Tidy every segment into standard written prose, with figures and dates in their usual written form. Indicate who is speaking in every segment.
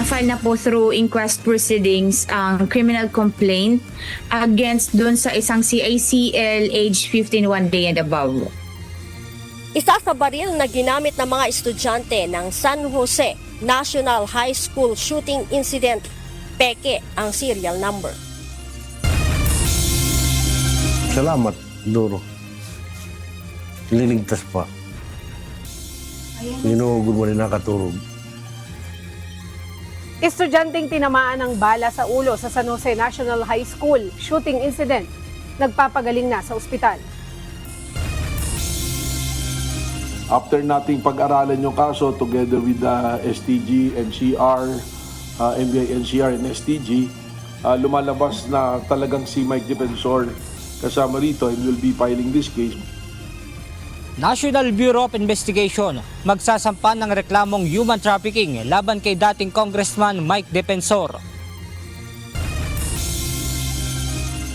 Speaker 1: Na-file na po through inquest proceedings ang criminal complaint against dun sa isang CICL age 15 1 day and above.
Speaker 2: Isa sa baril na ginamit ng mga estudyante ng San Jose National High School shooting incident, peke ang serial number.
Speaker 3: Salamat, Doro. Liligtas pa. Inuugod mo rin nakaturog.
Speaker 4: Estudyanteng tinamaan ng bala sa ulo sa San Jose National High School shooting incident. Nagpapagaling na sa ospital.
Speaker 5: After nating pag-aralan yung kaso together with STG, NCR, NBI, NCR, and STG, lumalabas na talagang si Mike Defensor kasama rito and will be filing this case.
Speaker 6: National Bureau of Investigation magsasampa ng reklamong human trafficking laban kay dating Congressman Mike Defensor.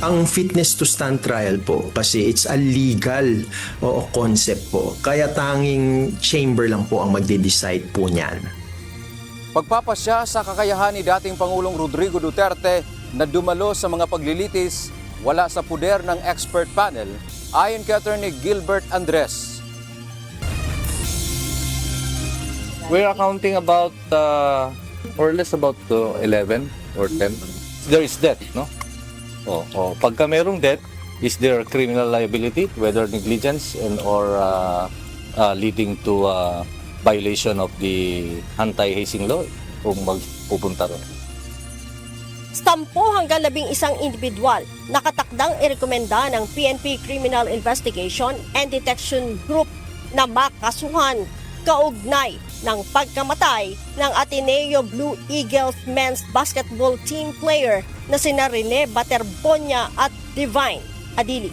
Speaker 7: Ang fitness to stand trial po kasi it's a legal concept po. Kaya tanging chamber lang po ang magde-decide po niyan.
Speaker 8: Pagpapasya sa kakayahan ni dating Pangulong Rodrigo Duterte na dumalo sa mga paglilitis wala sa puder ng expert panel ayon kay Attorney Gilbert Andres.
Speaker 9: We're accounting about more or less about 11 or 10. There is debt, no? Pagka merong debt, is there criminal liability, whether negligence and or leading to violation of the anti-hazing law kung magpupunta ron.
Speaker 2: 10 hanggang 11 individual nakatakdang irekomenda ng PNP Criminal Investigation and Detection Group na makasuhan kaugnay ng pagkamatay ng Ateneo Blue Eagles men's basketball team player na sina Rene Baterbonia at Divine Adili.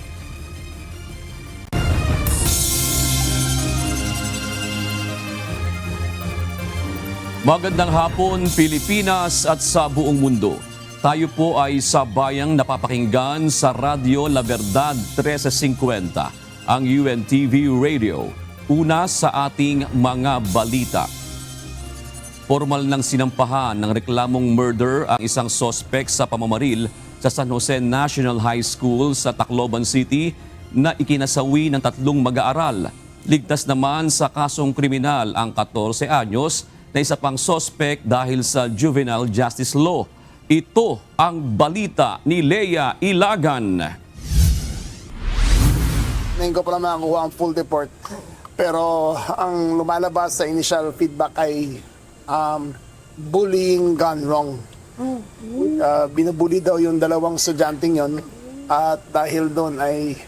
Speaker 10: Magandang hapon, Pilipinas at sa buong mundo. Tayo po ay sa bayang napapakinggan sa Radyo La Verdad 1350, ang UNTV Radio. Una sa ating mga balita. Formal nang sinampahan ng reklamong murder ang isang sospek sa pamamaril sa San Jose National High School sa Tacloban City na ikinasawi ng 3 mag-aaral. Ligtas naman sa kasong kriminal ang 14 anyos na isa pang sospek dahil sa juvenile justice law. Ito ang balita ni Lea Ilagan.
Speaker 11: Ngayon ko pa naman nakuha ang full report. Pero ang lumalabas sa initial feedback ay bullying gone wrong. Binubully daw yung 2 estudyanteng yon at dahil doon ay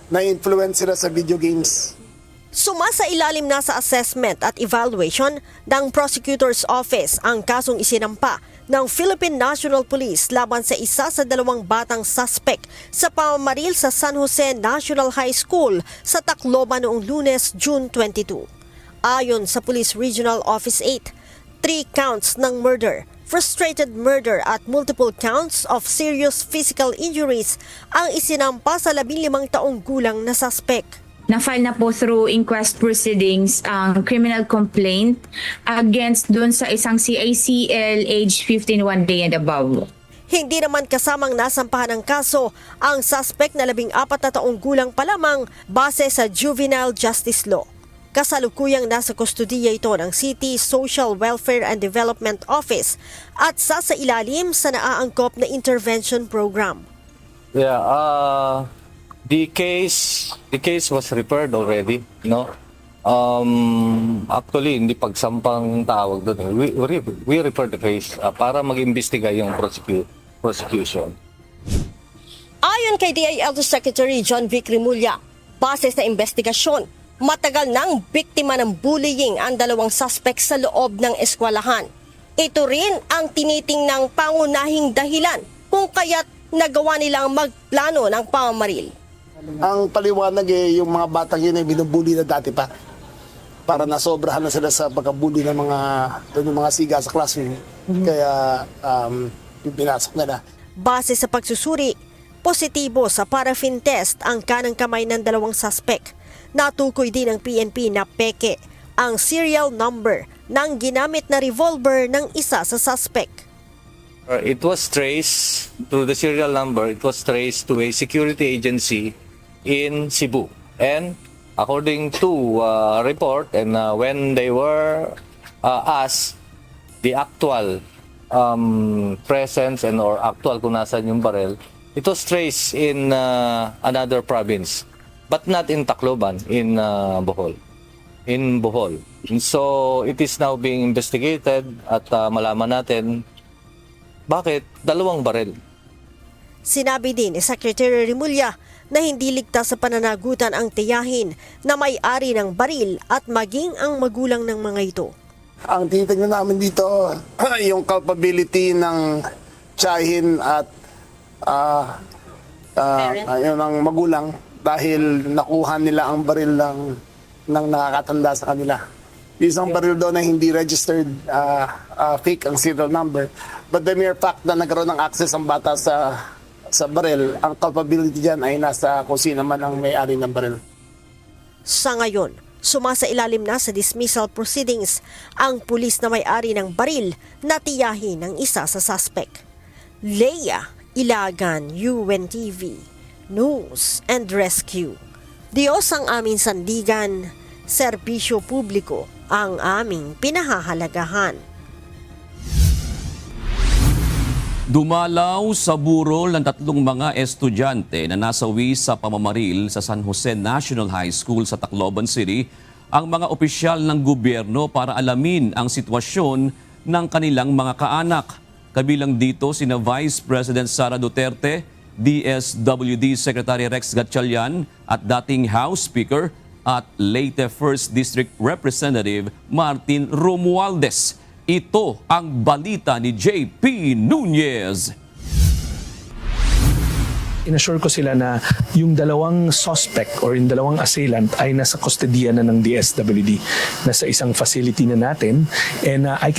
Speaker 11: na-influence sila sa video games.
Speaker 2: Sumasa ilalim na sa assessment at evaluation ng Prosecutor's Office ang kasong isinampa ng Philippine National Police laban sa isa sa 2 batang suspect sa pamamaril sa San Jose National High School sa Tacloban noong Lunes, June 22. Ayon sa Police Regional Office 8, 3 counts ng murder, frustrated murder at multiple counts of serious physical injuries ang isinampa sa 15 taong gulang na suspect.
Speaker 1: Na-file na po through inquest proceedings ang criminal complaint against dun sa isang CICL age 15 1 day and above.
Speaker 2: Hindi naman kasamang nasampahan ng kaso ang suspect na 14 na taong gulang pa lamang base sa juvenile justice law. Kasalukuyang nasa kustudiya ito ng City Social Welfare and Development Office at sasailalim sa naaangkop na intervention program.
Speaker 9: Yeah, the case was referred already, no? Actually, hindi pagsampang tawag doon. We refer the case para mag-imbestiga yung prosecution.
Speaker 2: Ayon kay DILG Secretary John Vic Rimulya, base sa investigasyon, matagal nang biktima ng bullying ang 2 suspect sa loob ng eskwelahan. Ito rin ang tinitingnang pangunahing dahilan kung kaya't nagawa nilang magplano ng pamamaril.
Speaker 11: Ang paliwanag yung mga batang yun ay binubuli na dati pa. Para nasobrahan na sila sa pagkabuli ng mga siga sa classroom. Kaya pinasok na.
Speaker 2: Base sa pagsusuri, positibo sa paraffin test ang kanang kamay ng 2 suspect. Natukoy din ng PNP na peke ang serial number ng ginamit na revolver ng isa sa suspect.
Speaker 9: It was traced to the serial number. It was traced to a security agency in Cebu. And according to report, and when they were asked the actual presence and or actual kung nasan yung barrel, it was traced in another province, but not in Tacloban, in Bohol. In Bohol. And so it is now being investigated at malaman natin bakit dalawang barel.
Speaker 2: Sinabi din ni Secretary Remulla na hindi ligtas sa pananagutan ang tiyahin na may-ari ng baril at maging ang magulang ng mga ito.
Speaker 11: Ang tinitingnan namin dito, yung culpability ng tiyahin at ayun, ng magulang dahil nakuha nila ang baril ng nakakatanda sa kanila. Isang baril doon na hindi registered, fake ang serial number. But the mere fact na nagkaroon ng access ang bata sa baril, ang culpability dyan ay nasa kung sino man ang may-ari ng baril.
Speaker 2: Sa ngayon, sumasailalim na sa dismissal proceedings ang pulis na may-ari ng baril na tiyahin ng isa sa suspect. Leia Ilagan, UNTV, News and Rescue. Diyos ang aming sandigan, serbisyo publiko ang aming pinahahalagahan.
Speaker 10: Dumalaw sa burol ng 3 mga estudyante na nasawi sa pamamaril sa San Jose National High School sa Tacloban City ang mga opisyal ng gobyerno para alamin ang sitwasyon ng kanilang mga kaanak. Kabilang dito sina Vice President Sara Duterte, DSWD Secretary Rex Gatchalian at dating House Speaker at Leyte 1st District Representative Martin Romualdez. Ito ang balita ni JP Nunez.
Speaker 12: Inassure ko sila na yung dalawang suspect or yung dalawang assailant ay nasa kustodiya na ng DSWD, nasa isang facility na natin, and I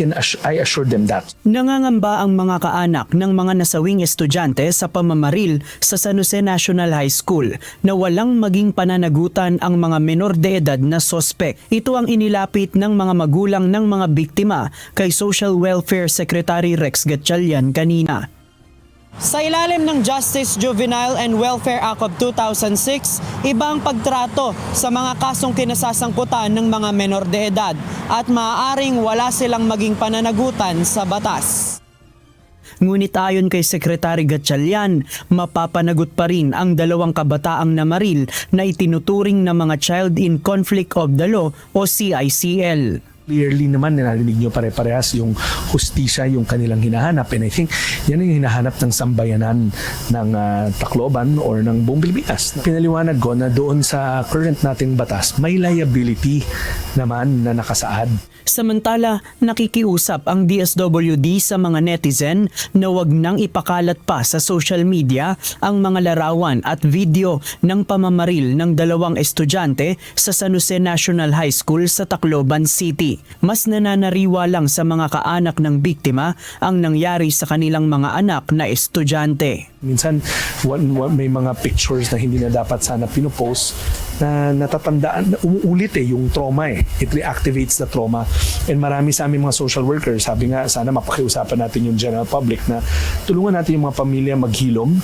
Speaker 12: assure them that.
Speaker 13: Nangangamba ang mga kaanak ng mga nasawing estudyante sa pamamaril sa San Jose National High School na walang maging pananagutan ang mga menor de edad na suspect. Ito ang inilapit ng mga magulang ng mga biktima kay Social Welfare Secretary Rex Gatchalian kanina. Sa ilalim ng Justice, Juvenile and Welfare Act of 2006, iba ang pagtrato sa mga kasong kinasasangkutan ng mga menor de edad at maaaring wala silang maging pananagutan sa batas. Ngunit ayon kay Secretary Gatchalian, mapapanagot pa rin ang dalawang kabataang namaril na itinuturing na mga Child in Conflict of the Law o CICL.
Speaker 12: Clearly naman, narinig nyo pare-parehas yung hustisya, yung kanilang hinahanap. And I think yan ang hinahanap ng sambayanan ng Tacloban or ng buong Pilipinas. Pinaliwanag ko na doon sa current nating batas, may liability naman na nakasaad.
Speaker 13: Samantala, nakikiusap ang DSWD sa mga netizen na wag nang ipakalat pa sa social media ang mga larawan at video ng pamamaril ng dalawang estudyante sa San Jose National High School sa Tacloban City. Mas nananariwa lang sa mga kaanak ng biktima ang nangyari sa kanilang mga anak na estudyante.
Speaker 12: Minsan, may mga pictures na hindi na dapat sana pinopost na natatandaan, umuulit yung trauma It reactivates the trauma. And marami sa aming mga social workers, sabi nga, sana mapakiusapan natin yung general public na tulungan natin yung mga pamilya maghilom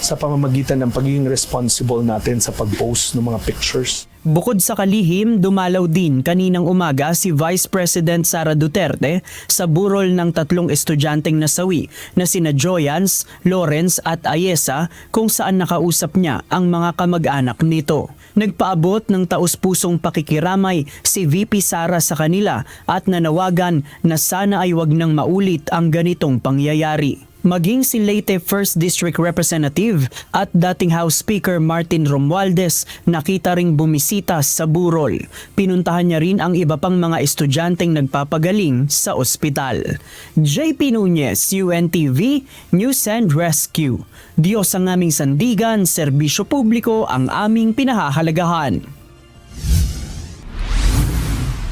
Speaker 12: sa pamamagitan ng pagiging responsible natin sa pag-post ng mga pictures.
Speaker 13: Bukod sa kalihim, dumalaw din kaninang umaga si Vice President Sara Duterte sa burol ng 3 estudyanteng nasawi na sina Joyans, Lawrence at Ayesa kung saan nakausap niya ang mga kamag-anak nito. Nagpaabot ng taus-pusong pakikiramay si VP Sara sa kanila at nanawagan na sana ay wag nang maulit ang ganitong pangyayari. Maging si Leyte 1st District Representative at dating House Speaker Martin Romualdez nakita ring bumisita sa burol. Pinuntahan niya rin ang iba pang mga estudyanteng nagpapagaling sa ospital. JP Nunez, UNTV, News and Rescue. Diyos ang aming sandigan, serbisyo publiko ang aming pinahahalagahan.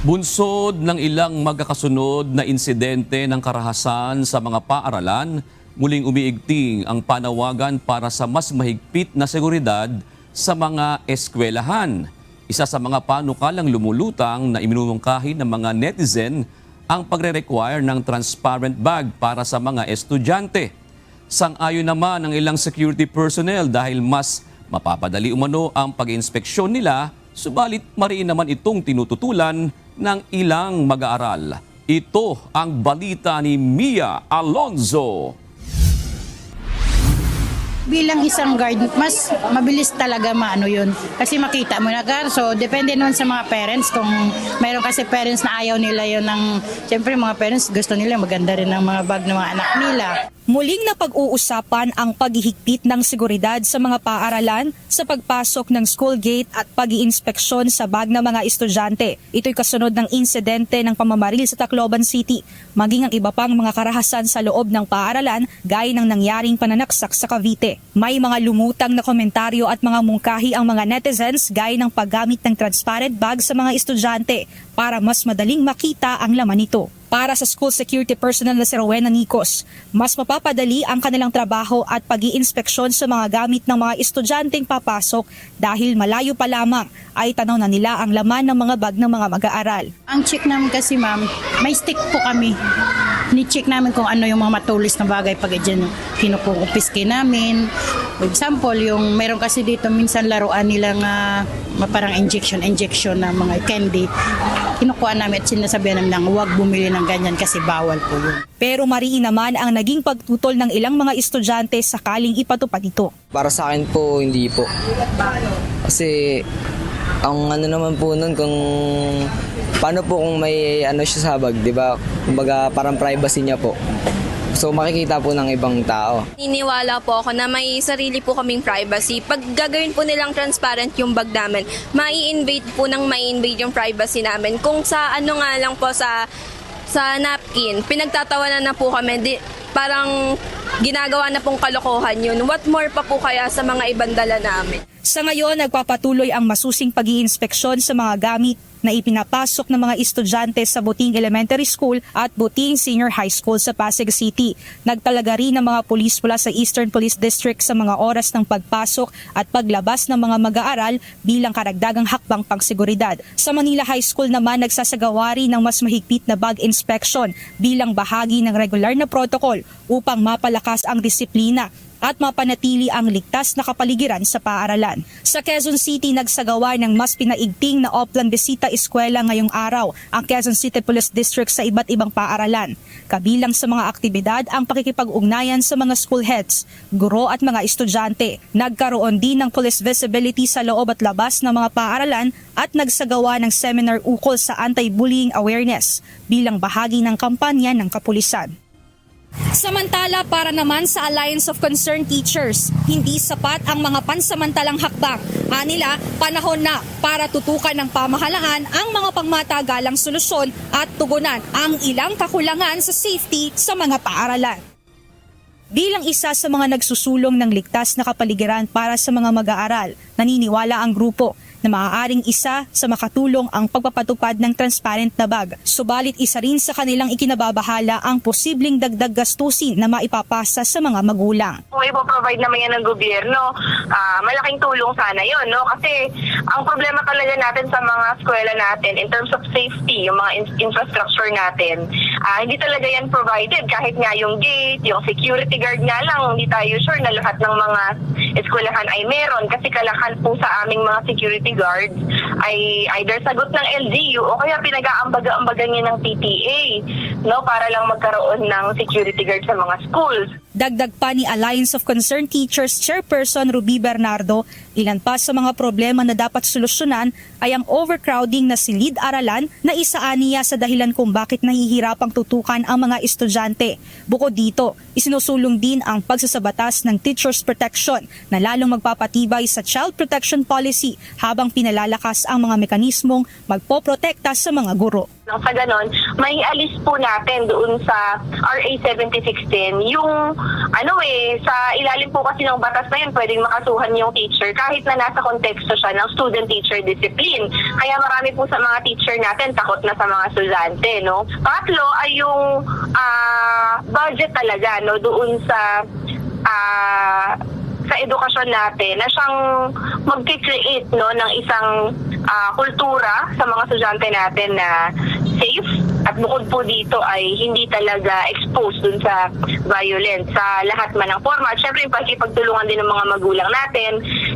Speaker 10: Bunsod ng ilang magkakasunod na insidente ng karahasan sa mga paaralan, muling umiigting ang panawagan para sa mas mahigpit na seguridad sa mga eskwelahan. Isa sa mga panukalang lumulutang na iminumungkahi ng mga netizen ang pagre-require ng transparent bag para sa mga estudyante. Sang-ayon naman ang ilang security personnel dahil mas mapapadali umano ang pag-inspeksyon nila, subalit mariin naman itong tinututulan ng ilang mag-aaral. Ito ang balita ni Mia Alonzo.
Speaker 14: Bilang isang guard, mas mabilis talaga maano yun. Kasi makita mo na so depende naman sa mga parents kung mayroon kasi parents na ayaw nila yun ng, siyempre mga parents gusto nila maganda rin ang mga bag ng mga anak nila.
Speaker 15: Muling napag-uusapan ang paghihigpit ng seguridad sa mga paaralan sa pagpasok ng school gate at pag-iinspeksyon sa bag ng mga estudyante. Ito'y kasunod ng insidente ng pamamaril sa Tacloban City, maging ang iba pang mga karahasan sa loob ng paaralan gaya ng nangyaring pananaksak sa Cavite. May mga lumutang na komentaryo at mga mungkahi ang mga netizens gaya ng paggamit ng transparent bag sa mga estudyante para mas madaling makita ang laman nito. Para sa school security personnel na si Rowena Nicos, mas mapapadali ang kanilang trabaho at pag-iinspeksyon sa mga gamit ng mga estudyanteng papasok dahil malayo pa lamang ay tanaw na nila ang laman ng mga bag ng mga mag-aaral.
Speaker 14: Ang check namin kasi ma'am, may stick po kami. Ni-check namin kung ano yung mga matulis na bagay pag dyan kinukupiske namin. For example, yung meron kasi dito minsan laruan nilang parang injection na mga candy. Kinukuha namin at sinasabihan namin na huwag bumili ng ganyan kasi bawal po yun.
Speaker 15: Pero mariin naman ang naging pagtutol ng ilang mga estudyante sakaling ipatupad ito.
Speaker 16: Para sa akin po, hindi po. Kasi ang ano naman po nun kung paano po kung may ano siya sa bag, di ba? Kumbaga parang privacy niya po. So makikita po ng ibang tao.
Speaker 17: Niniwala po ako na may sarili po kaming privacy. Pag gagawin po nilang transparent yung bag namin, mai-invade yung privacy namin. Kung sa ano nga lang po sa napkin, pinagtatawanan na po kami, parang ginagawa na pong kalokohan yun. What more pa po kaya sa mga ibang dala namin?
Speaker 15: Sa ngayon, nagpapatuloy ang masusing pag-iinspeksyon sa mga gamit na ipinapasok ng mga estudyante sa Buting Elementary School at Buting Senior High School sa Pasig City. Nagtalaga rin ng mga pulis mula sa Eastern Police District sa mga oras ng pagpasok at paglabas ng mga mag-aaral bilang karagdagang hakbang pangseguridad. Sa Manila High School naman, nagsasagawa rin ng mas mahigpit na bag inspection bilang bahagi ng regular na protocol upang mapalakas ang disiplina at mapanatili ang ligtas na kapaligiran sa paaralan. Sa Quezon City, nagsagawa ng mas pinaigting na Oplan Bisita Eskwela ngayong araw ang Quezon City Police District sa iba't ibang paaralan. Kabilang sa mga aktibidad ang pakikipag-ugnayan sa mga school heads, guro at mga estudyante. Nagkaroon din ng police visibility sa loob at labas ng mga paaralan at nagsagawa ng seminar ukol sa anti-bullying awareness bilang bahagi ng kampanya ng kapulisan. Samantala, para naman sa Alliance of Concerned Teachers, hindi sapat ang mga pansamantalang hakbang. Anila, panahon na para tutukan ng pamahalaan ang mga pangmatagalang solusyon at tugunan ang ilang kakulangan sa safety sa mga paaralan. Bilang isa sa mga nagsusulong ng ligtas na kapaligiran para sa mga mag-aaral, naniniwala ang grupo na maaaring isa sa makatulong ang pagpapatupad ng transparent na bag. Subalit isa rin sa kanilang ikinababahala ang posibleng dagdag gastusin na maipapasa sa mga magulang.
Speaker 18: Kung ipoprovide naman yan ng gobyerno, malaking tulong sana yun, no? Kasi ang problema talaga natin sa mga eskwela natin in terms of safety, yung mga infrastructure natin, hindi talaga yan provided. Kahit nga yung gate, yung security guard nga lang, hindi tayo sure na lahat ng mga eskwelahan ay meron kasi kalakan po sa aming mga security guards ay either sagot ng LGU o kaya pinag-aambaga-ambagan niya ng PTA, no, para lang magkaroon ng security guard sa mga schools.
Speaker 15: Dagdag pa ni Alliance of Concerned Teachers Chairperson Ruby Bernardo, ilan pa sa mga problema na dapat solusyonan ay ang overcrowding na silid-aralan na isaaniya sa dahilan kung bakit nahihirapang tutukan ang mga estudyante. Bukod dito, isinusulong din ang pagsasabatas ng Teachers Protection na lalong magpapatibay sa Child Protection Policy habang pinalalakas ang mga mekanismong magpoprotekta sa mga guro.
Speaker 18: Nang sa ganon, may alis po natin doon sa RA 7610 yung sa ilalim po kasi ng batas na yun pwedeng makasuhan yung teacher kahit na nasa konteksto siya ng student-teacher discipline. Kaya marami po sa mga teacher natin takot na sa mga estudyante, no? Pangatlo ay yung budget talaga, no, doon sa sa edukasyon natin na siyang mag-create ng isang kultura sa mga estudyante natin na safe at bukod po dito ay hindi talaga exposed dun sa violence sa lahat man ng forma. At syempre yung pagtulungan din ng mga magulang natin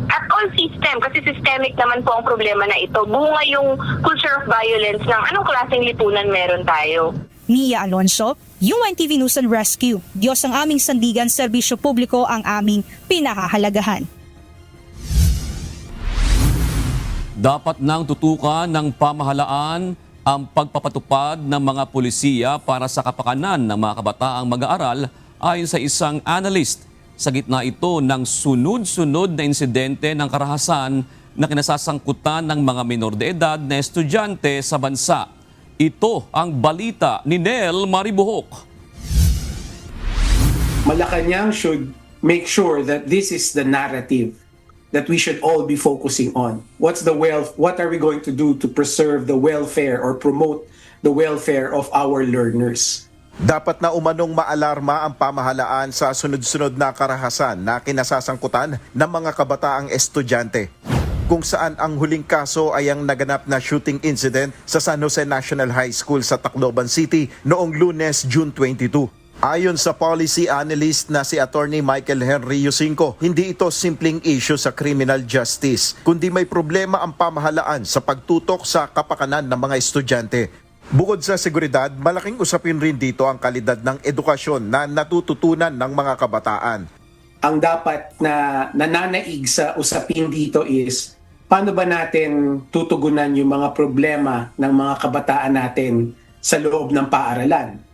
Speaker 18: at all system kasi systemic naman po ang problema na ito. Bunga yung culture of violence ng anong klaseng lipunan meron tayo.
Speaker 15: Nia Alonso, UNTV News and Rescue. Diyos ang aming sandigan, serbisyo publiko ang aming pinahahalagahan.
Speaker 10: Dapat nang tutukan ng pamahalaan ang pagpapatupad ng mga pulisiya para sa kapakanan ng mga kabataang mag-aaral ayon sa isang analyst. Sa gitna ito ng sunod-sunod na insidente ng karahasan na kinasasangkutan ng mga minor de edad na estudyante sa bansa. Ito ang balita ni Nel Maribuhok.
Speaker 19: Malacanang should make sure that this is the narrative that we should all be focusing on. What are we going to do to preserve the welfare or promote the welfare of our learners?
Speaker 20: Dapat na umanong maalarma ang pamahalaan sa sunod-sunod na karahasan na kinasasangkutan ng mga kabataang estudyante, kung saan ang huling kaso ay ang naganap na shooting incident sa San Jose National High School sa Tacloban City noong Lunes, June 22. Ayon sa policy analyst na si Attorney Michael Henry Yusinko, hindi ito simpleng issue sa criminal justice, kundi may problema ang pamahalaan sa pagtutok sa kapakanan ng mga estudyante. Bukod sa seguridad, malaking usapin rin dito ang kalidad ng edukasyon na natututunan ng mga kabataan.
Speaker 19: Ang dapat na nananaig sa usapin dito is paano ba natin tutugunan yung mga problema ng mga kabataan natin sa loob ng paaralan.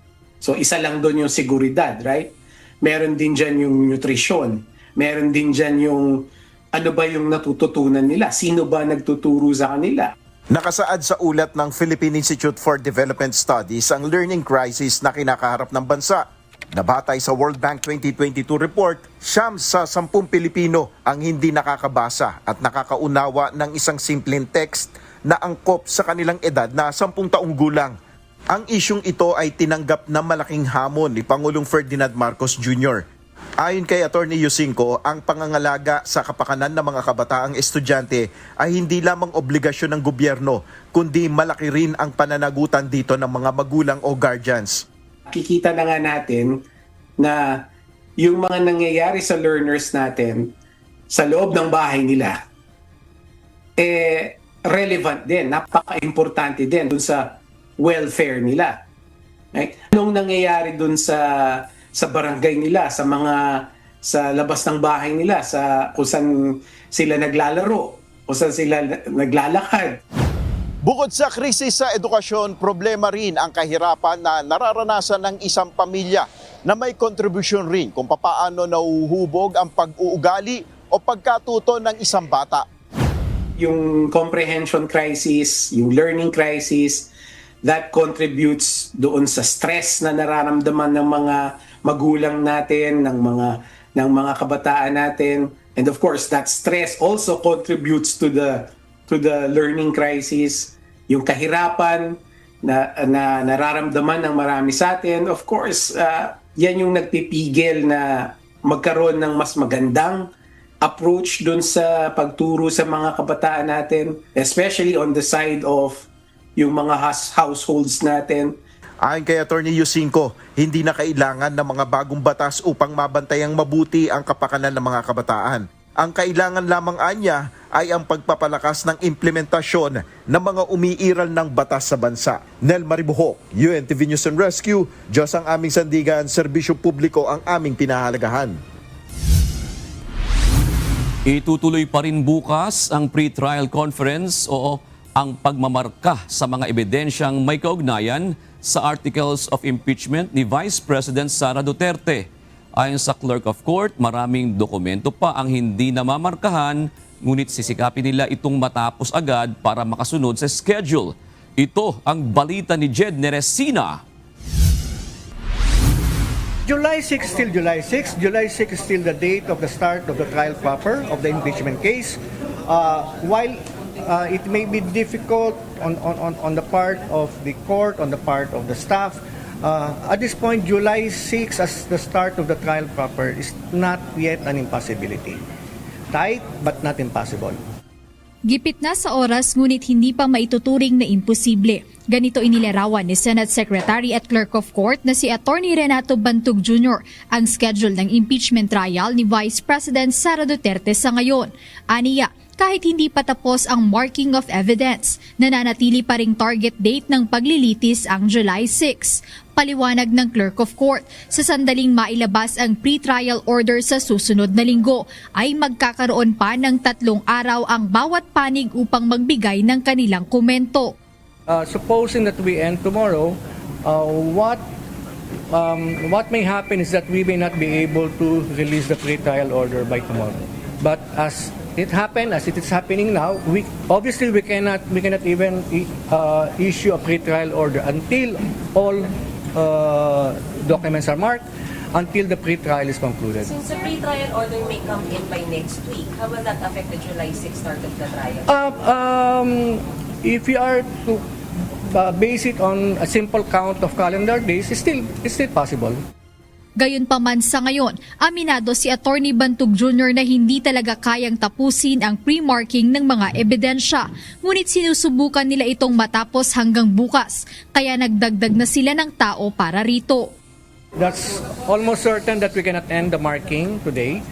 Speaker 19: So isa lang doon yung seguridad, right? Meron din dyan yung nutrisyon. Meron din dyan yung ano ba yung natututunan nila? Sino ba nagtuturo sa kanila?
Speaker 20: Nakasaad sa ulat ng Philippine Institute for Development Studies ang learning crisis na kinakaharap ng bansa. Nabatay sa World Bank 2022 report, 9 sa 10 Pilipino ang hindi nakakabasa at nakakaunawa ng isang simpleng text na angkop sa kanilang edad na 10 taong gulang. Ang isyung ito ay tinanggap na malaking hamon ni Pangulong Ferdinand Marcos Jr. Ayon kay Attorney Yusinko, ang pangangalaga sa kapakanan ng mga kabataang estudyante ay hindi lamang obligasyon ng gobyerno, kundi malaki rin ang pananagutan dito ng mga magulang o guardians.
Speaker 19: Kikita na nga natin na yung mga nangyayari sa learners natin sa loob ng bahay nila, relevant din, napaka-importante din dun sa welfare nila. Right? Anong nangyayari dun sa barangay nila, sa labas ng bahay nila, sa kung saan sila naglalaro, kung saan sila naglalakad.
Speaker 20: Bukod sa krisis sa edukasyon, problema rin ang kahirapan na nararanasan ng isang pamilya na may kontribusyon rin kung papaano nauhubog ang pag-uugali o pagkatuto ng isang bata.
Speaker 19: Yung comprehension crisis, yung learning crisis, that contributes doon sa stress na nararamdaman ng mga magulang natin, ng mga kabataan natin. And of course, that stress also contributes to the learning crisis, yung kahirapan na nararamdaman ng marami sa atin. Of course, yan yung nagpipigil na magkaroon ng mas magandang approach doon sa pagturo sa mga kabataan natin, especially on the side of yung mga households natin.
Speaker 20: Ayon kay Attorney Yusinko, hindi na kailangan ng mga bagong batas upang mabantayang mabuti ang kapakanan ng mga kabataan. Ang kailangan lamang anya ay ang pagpapalakas ng implementasyon ng mga umiiral ng batas sa bansa. Nel Maribuhok, UNTV News and Rescue, Diyos ang aming sandigan, serbisyo publiko ang aming pinahalagahan.
Speaker 10: Itutuloy pa rin bukas ang pre-trial conference o ang pagmamarka sa mga ebidensyang may kaugnayan sa articles of impeachment ni Vice President Sara Duterte. Ayon sa Clerk of Court, maraming dokumento pa ang hindi namamarkahan, ngunit sisikapin nila itong matapos agad para makasunod sa schedule. Ito ang balita ni Jed Neresina.
Speaker 21: July 6 still July 6. July 6 is still the date of the start of the trial proper of the impeachment case. While it may be difficult on the part of the court, on the part of the staff, At this point, July 6 as the start of the trial proper is not yet an impossibility. Tight but not impossible.
Speaker 3: Gipit na sa oras ngunit hindi pa maituturing na imposible. Ganito inilarawan ni Senate Secretary at Clerk of Court na si Attorney Renato Bantug Jr. ang schedule ng impeachment trial ni Vice President Sara Duterte sa ngayon. Aniya, kahit hindi pa tapos ang marking of evidence, nananatili pa ring target date ng paglilitis ang July 6. Paliwanag ng Clerk of Court, sa sandaling mailabas ang pre-trial order sa susunod na linggo, ay magkakaroon pa ng 3 araw ang bawat panig upang magbigay ng kanilang komento.
Speaker 21: Supposing that we end tomorrow, what may happen is that we may not be able to release the pre-trial order by tomorrow. But as it is happening now, we cannot even issue a pre-trial order until all documents are marked, until the pre-trial is concluded.
Speaker 22: Since the pre-trial order may come in by next week, how will that affect the July 6 start of the trial?
Speaker 21: If you are to base it on a simple count of calendar days, it's still possible.
Speaker 3: Gayunpaman sa ngayon, aminado si Attorney Bantug Jr. na hindi talaga kayang tapusin ang pre-marking ng mga ebidensya. Ngunit sinusubukan nila itong matapos hanggang bukas, kaya nagdagdag na sila ng tao para rito.
Speaker 21: That's almost certain that we cannot end the marking today.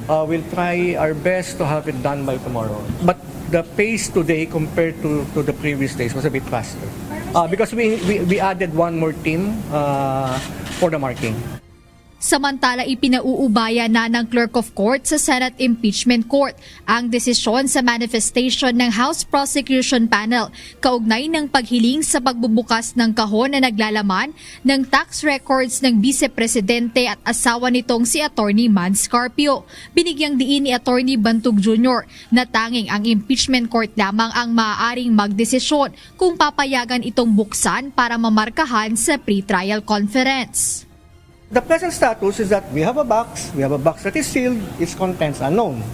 Speaker 21: We'll try our best to have it done by tomorrow. But the pace today compared to the previous days was a bit faster. Because we added one more team for the marking.
Speaker 3: Samantala, ipinauubaya na ng Clerk of Court sa Senate Impeachment Court ang desisyon sa manifestation ng House Prosecution Panel kaugnay ng paghiling sa pagbubukas ng kahon na naglalaman ng tax records ng Vice Presidente at asawa nitong si Attorney Mans Carpio. Binigyang diin ni Attorney Bantug Jr. na tanging ang Impeachment Court lamang ang maaaring magdesisyon kung papayagan itong buksan para mamarkahan sa pre-trial conference.
Speaker 21: The present status is that we have a box that is sealed, its contents unknown.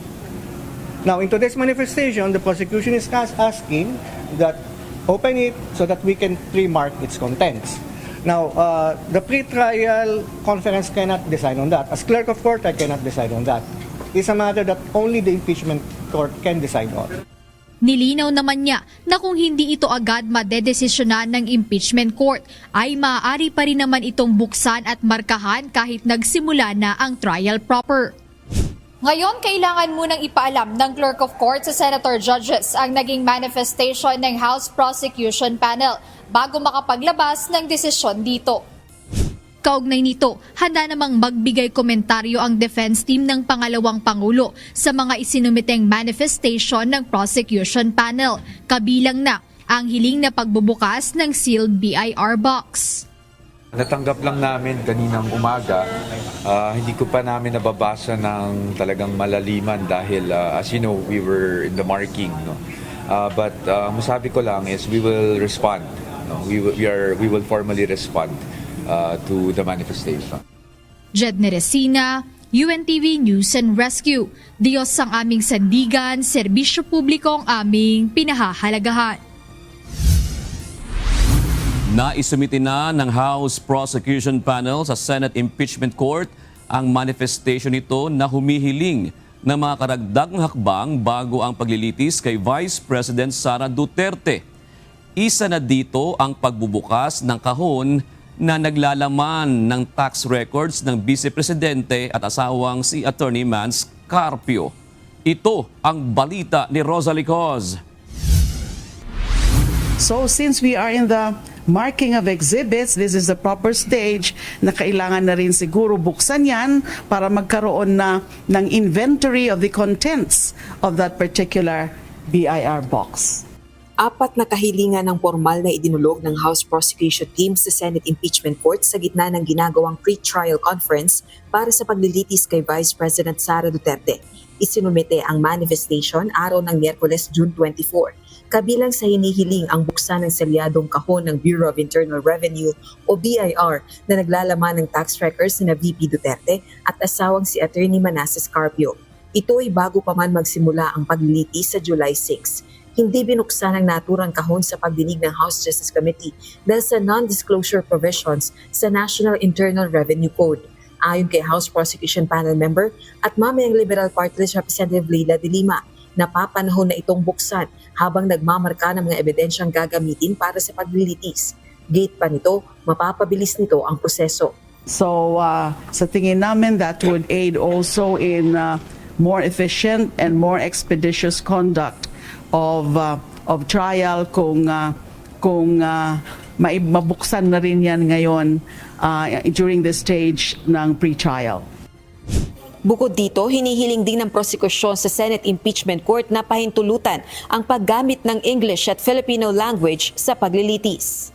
Speaker 21: Now, in today's manifestation, the prosecution is asking that open it so that we can pre-mark its contents. Now, the pre-trial conference cannot decide on that. As Clerk of Court, I cannot decide on that. It's a matter that only the impeachment court can decide on.
Speaker 3: Nilinaw naman niya na kung hindi ito agad madedesisyonan ng impeachment court, ay maaari pa rin naman itong buksan at markahan kahit nagsimula na ang trial proper. Ngayon, kailangan munang ipaalam ng Clerk of Court sa Senator Judges ang naging manifestation ng House Prosecution Panel bago makapaglabas ng desisyon dito. Kaugnay nito, handa namang magbigay komentaryo ang defense team ng pangalawang Pangulo sa mga isinumiteng manifestation ng prosecution panel, kabilang na ang hiling na pagbubukas ng sealed BIR box.
Speaker 23: Natanggap lang namin kaninang umaga, hindi ko pa namin nababasa ng talagang malaliman dahil as you know, we were in the marking. No? But masabi ko lang is we will respond. No? We will formally respond to the manifestation.
Speaker 3: Jed Neresina, UNTV News and Rescue. Diyos ang aming sandigan, serbisyo publiko ang aming pinahahalagahan.
Speaker 10: Naisumitin na ng House Prosecution Panel sa Senate Impeachment Court ang manifestation nito na humihiling ng mga karagdagang hakbang bago ang paglilitis kay Vice President Sara Duterte. Isa na dito ang pagbubukas ng kahon na naglalaman ng tax records ng Vice Presidente at asawang si Attorney Mans Carpio. Ito ang balita ni Rosalie Coz.
Speaker 24: So since we are in the marking of exhibits, this is the proper stage na kailangan na rin siguro buksan yan para magkaroon na ng inventory of the contents of that particular BIR box.
Speaker 25: 4 na kahilingan ng formal na idinulog ng House Prosecution Team sa Senate Impeachment Court sa gitna ng ginagawang pre-trial conference para sa paglilitis kay Vice President Sara Duterte. Isinumite ang manifestation araw ng Miyerkules, June 24. Kabilang sa hinihiling ang buksan ng selyadong kahon ng Bureau of Internal Revenue o BIR na naglalaman ng tax records ni VP Duterte at asawang si Attorney Manasseh Carpio. Ito ay bago pa man magsimula ang paglilitis sa July 6. hindi binuksan ang naturang kahon sa pagdinig ng House Justice Committee dahil sa non-disclosure provisions sa National Internal Revenue Code. Ayon kay House Prosecution Panel member at mamayang Liberal Party List Representative Leila de Lima, napapanahon na itong buksan habang nagmamarka ng mga ebidensyang gagamitin para sa paglilitis. Gate pa nito, mapapabilis nito ang proseso.
Speaker 24: So sa tingin namin that would aid also in more efficient and more expeditious conduct of trial kung mabuksan na rin yan ngayon during the stage ng pre-trial.
Speaker 25: Bukod dito, hinihiling din ng prosekusyon sa Senate Impeachment Court na pahintulutan ang paggamit ng English at Filipino language sa paglilitis.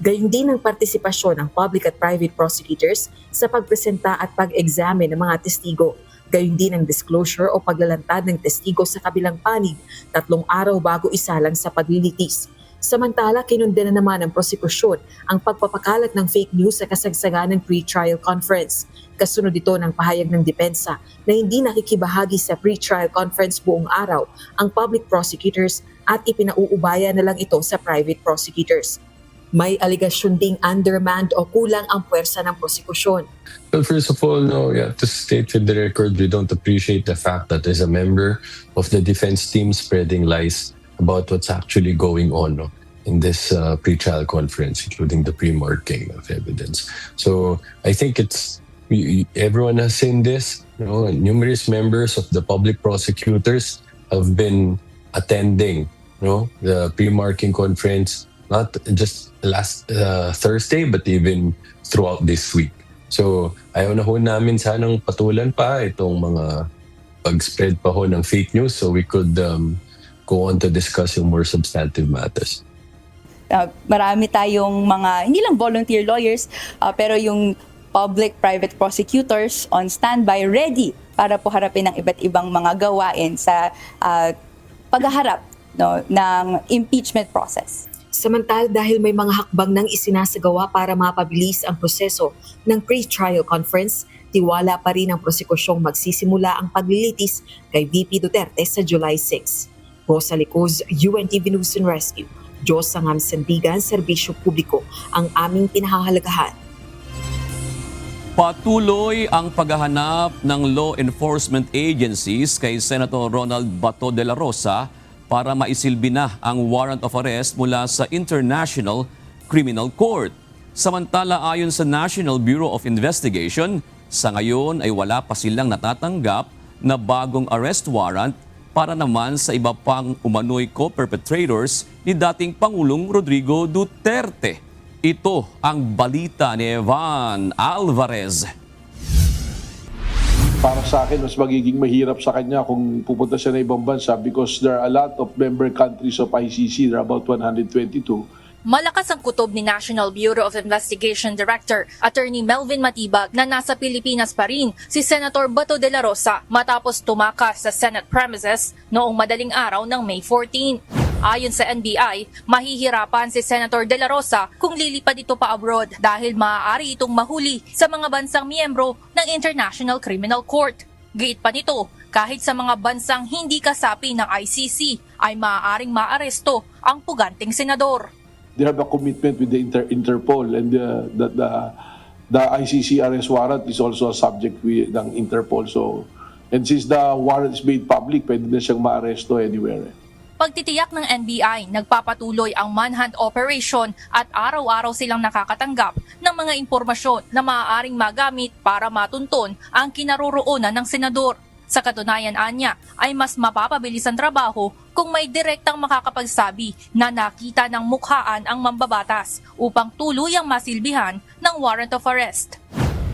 Speaker 25: Gayun din ang partisipasyon ng public at private prosecutors sa pagpresenta at pag-examine ng mga testigo. Gayun din ang disclosure o paglalantad ng testigo sa kabilang panig 3 araw bago isalang sa paglilitis. Samantala, kinundena naman ng prosekusyon ang pagpapakalat ng fake news sa kasagsagan ng pre-trial conference. Kasunod ito ng pahayag ng depensa na hindi nakikibahagi sa pre-trial conference buong araw ang public prosecutors at ipinauubaya na lang ito sa private prosecutors. May aligasyon ding undermanned o kulang ang puwersa ng prosekusyon.
Speaker 4: Well, first of all, no, we have to state for the record, we don't appreciate the fact that there's a member of the defense team spreading lies about what's actually going on in this pre-trial conference, including the pre-marking of evidence. So I think everyone has seen this. Numerous members of the public prosecutors have been attending the pre-marking conference, not just last Thursday, but even throughout this week. So ayaw na ho namin sanang patulan pa itong mga pag-spread pa ho ng fake news so we could go on to discuss yung more substantive matters.
Speaker 5: Marami tayong mga, hindi lang volunteer lawyers, pero yung public-private prosecutors on standby, ready para po harapin ang iba't ibang mga gawain sa paghaharap ng impeachment process.
Speaker 25: Samantala, dahil may mga hakbang nang isinasagawa para mapabilis ang proseso ng pre-trial conference, tiwala pa rin ang prosekusyong magsisimula ang paglilitis kay VP Duterte sa July 6. Rosa Licuz, UNTV News and Rescue. Diyos ang aming sandigan, serbisyo publiko ang aming pinahahalagahan.
Speaker 10: Patuloy ang paghahanap ng law enforcement agencies kay Senator Ronald Bato de la Rosa para maisilbi na ang warrant of arrest mula sa International Criminal Court. Samantala, ayon sa National Bureau of Investigation, sa ngayon ay wala pa silang natatanggap na bagong arrest warrant para naman sa iba pang umano'y co-perpetrators ni dating Pangulong Rodrigo Duterte. Ito ang balita ni Evan Alvarez.
Speaker 6: Para sa akin, mas magiging mahirap sa kanya kung pupunta siya na ibang bansa because there are a lot of member countries of ICC, there are about 122.
Speaker 7: Malakas ang kutob ni National Bureau of Investigation Director Attorney Melvin Matibag na nasa Pilipinas pa rin si Senator Bato de la Rosa matapos tumakas sa Senate premises noong madaling araw ng May 14. Ayon sa NBI, mahihirapan si Senator de la Rosa kung lilipad ito pa abroad dahil maaari itong mahuli sa mga bansang miyembro ng International Criminal Court. Giit pa nito, kahit sa mga bansang hindi kasapi ng ICC ay maaaring maaresto ang puganting senador.
Speaker 6: They have a commitment with the Interpol and the ICC arrest warrant is also a subject ng Interpol. So, and since the warrant is made public, pwede na siyang maaresto anywhere.
Speaker 7: Pagtitiyak ng NBI, nagpapatuloy ang manhunt operation at araw-araw silang nakakatanggap ng mga impormasyon na maaaring magamit para matunton ang kinaroroonan ng senador. Sa katunayan, anya, ay mas mapapabilis ang trabaho kung may direktang makakapagsabi na nakita ng mukhaan ang mambabatas upang tuluyang masilbihan ng warrant of arrest.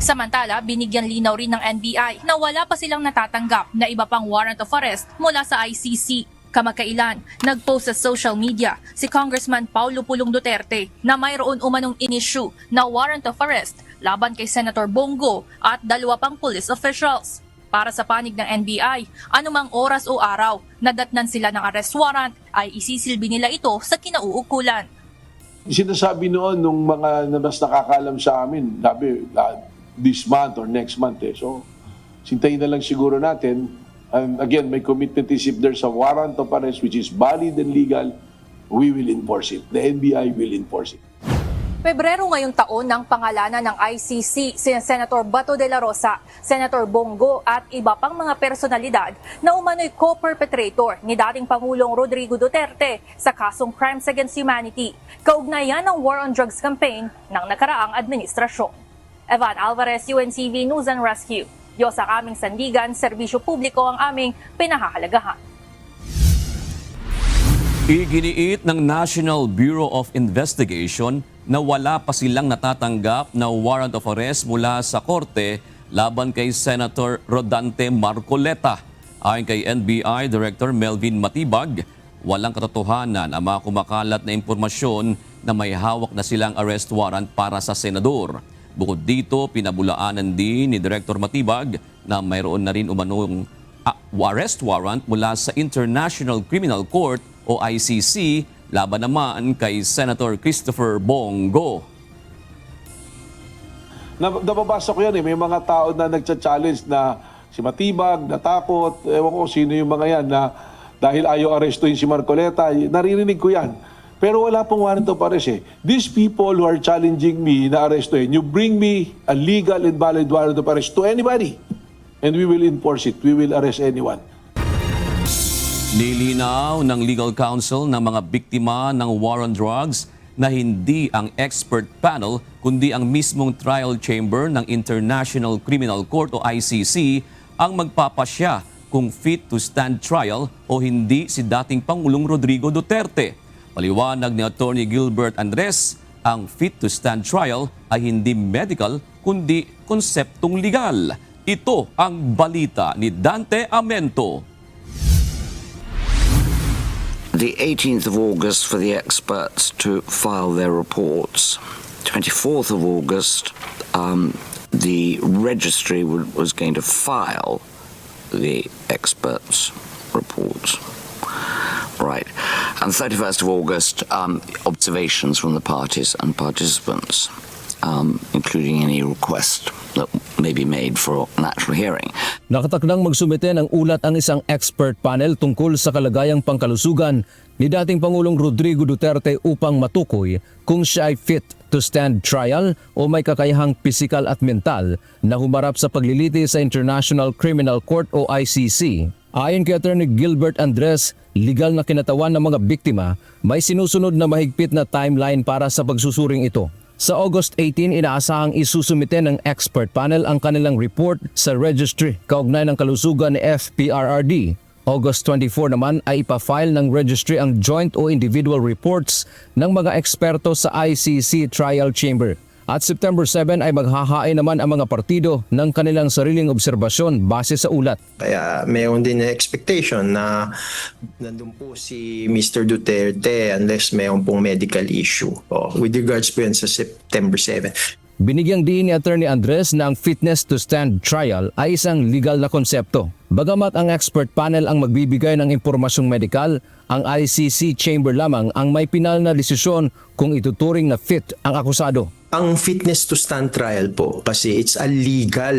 Speaker 7: Samantala, binigyan linaw rin ng NBI na wala pa silang natatanggap na iba pang warrant of arrest mula sa ICC. Kamakailan, nag-post sa social media si Congressman Paulo Pulong Duterte na mayroon umanong in-issue na warrant of arrest laban kay Senator Bongo at 2 pang police officials. Para sa panig ng NBI, anumang oras o araw na datnan sila ng arrest warrant ay isisilbi nila ito sa kinauukulan.
Speaker 6: Sinasabi noon nung mga mas nakakalam sa amin, sabi this month or next month. So, sintayin na lang siguro natin And again, my commitment is if there's a warrant of arrest which is valid and legal, we will enforce it. The NBI will enforce it.
Speaker 7: Pebrero ngayong taon ng pangalanan ng ICC si Senator Bato de la Rosa, Senator Bongo at iba pang mga personalidad na umano'y co-perpetrator ni dating Pangulong Rodrigo Duterte sa kasong Crimes Against Humanity, kaugnayan ng War on Drugs campaign ng nakaraang administrasyon. Evan Alvarez, UNTV News and Rescue. Diyos ang aming sandigan, serbisyo publiko ang aming pinahahalagahan.
Speaker 10: Iginiit ng National Bureau of Investigation na wala pa silang natatanggap na warrant of arrest mula sa korte laban kay Senator Rodante Marcoleta. Ayon kay NBI Director Melvin Matibag, walang katotohanan ang mga kumakalat na impormasyon na may hawak na silang arrest warrant para sa senador. Bukod dito, pinabulaanan din ni Director Matibag na mayroon na rin umanong arrest warrant mula sa International Criminal Court o ICC laban naman kay Senator Christopher Bongo.
Speaker 6: Nababasa ko yan may mga tao na nagcha-challenge na si Matibag, natakot, ewan ko sino yung mga yan na dahil ayaw arestuhin si Marcoleta, naririnig ko yan. Pero wala pong warrant of arrest These people who are challenging me na arestuhin, you bring me a legal and valid warrant of arrest to anybody and we will enforce it. We will arrest anyone.
Speaker 10: Nilinaw ng legal counsel ng mga biktima ng war on drugs na hindi ang expert panel kundi ang mismong trial chamber ng International Criminal Court o ICC ang magpapasya kung fit to stand trial o hindi si dating Pangulong Rodrigo Duterte. Paliwanag ni Attorney Gilbert Andres, ang fit to stand trial ay hindi medical kundi konseptong legal. Ito ang balita ni Dante Amento.
Speaker 1: The 18th of August for the experts to file their reports. 24th of August, the registry was going to file the experts' reports. Right. And 31st of August, observations from the parties and participants, including any request that may be made for an actual hearing.
Speaker 2: Nakatakdang magsumite ng ulat ang isang expert panel tungkol sa kalagayang pangkalusugan ni dating Pangulong Rodrigo Duterte upang matukoy kung siya ay fit to stand trial o may kakayahang pisikal at mental na humarap sa paglilitis sa International Criminal Court o ICC. Ayon kay Attorney Gilbert Andres, legal na kinatawan ng mga biktima, may sinusunod na mahigpit na timeline para sa pagsusuring ito. Sa August 18, inaasahang isusumite ng expert panel ang kanilang report sa registry kaugnay ng kalusugan ni FPRRD. August 24 naman ay ipafile ng registry ang joint o individual reports ng mga eksperto sa ICC Trial Chamber. At September 7 ay maghahain naman ang mga partido ng kanilang sariling obserbasyon base sa ulat.
Speaker 8: Kaya mayroon din na expectation na nandun po si Mr. Duterte unless mayroon pong medical issue. With regards po yan sa September 7.
Speaker 2: Binigyang diin ni Attorney Andres na ang fitness to stand trial ay isang legal na konsepto. Bagamat ang expert panel ang magbibigay ng impormasyong medikal, ang ICC chamber lamang ang may pinal na desisyon kung ituturing na fit ang akusado.
Speaker 8: Ang fitness to stand trial po kasi it's a legal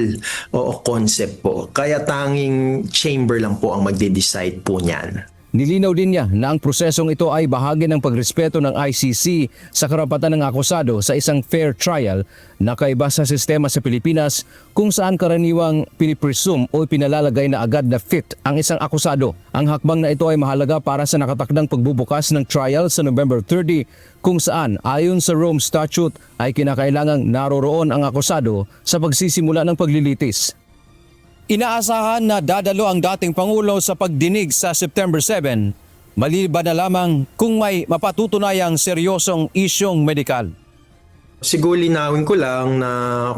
Speaker 8: concept po. Kaya tanging chamber lang po ang magde-decide po niyan.
Speaker 2: Nilinaw din niya na ang prosesong ito ay bahagi ng pagrespeto ng ICC sa karapatan ng akusado sa isang fair trial na kaiba sa sistema sa Pilipinas kung saan karaniwang pinipresume o pinalalagay na agad na fit ang isang akusado. Ang hakbang na ito ay mahalaga para sa nakatakdang pagbubukas ng trial sa November 30 kung saan ayon sa Rome Statute ay kinakailangang naroroon ang akusado sa pagsisimula ng paglilitis. Inaasahan na dadalo ang dating Pangulo sa pagdinig sa September 7, maliban na lamang kung may mapatutunayang seryosong isyong medikal.
Speaker 8: Siguro linawin ko lang na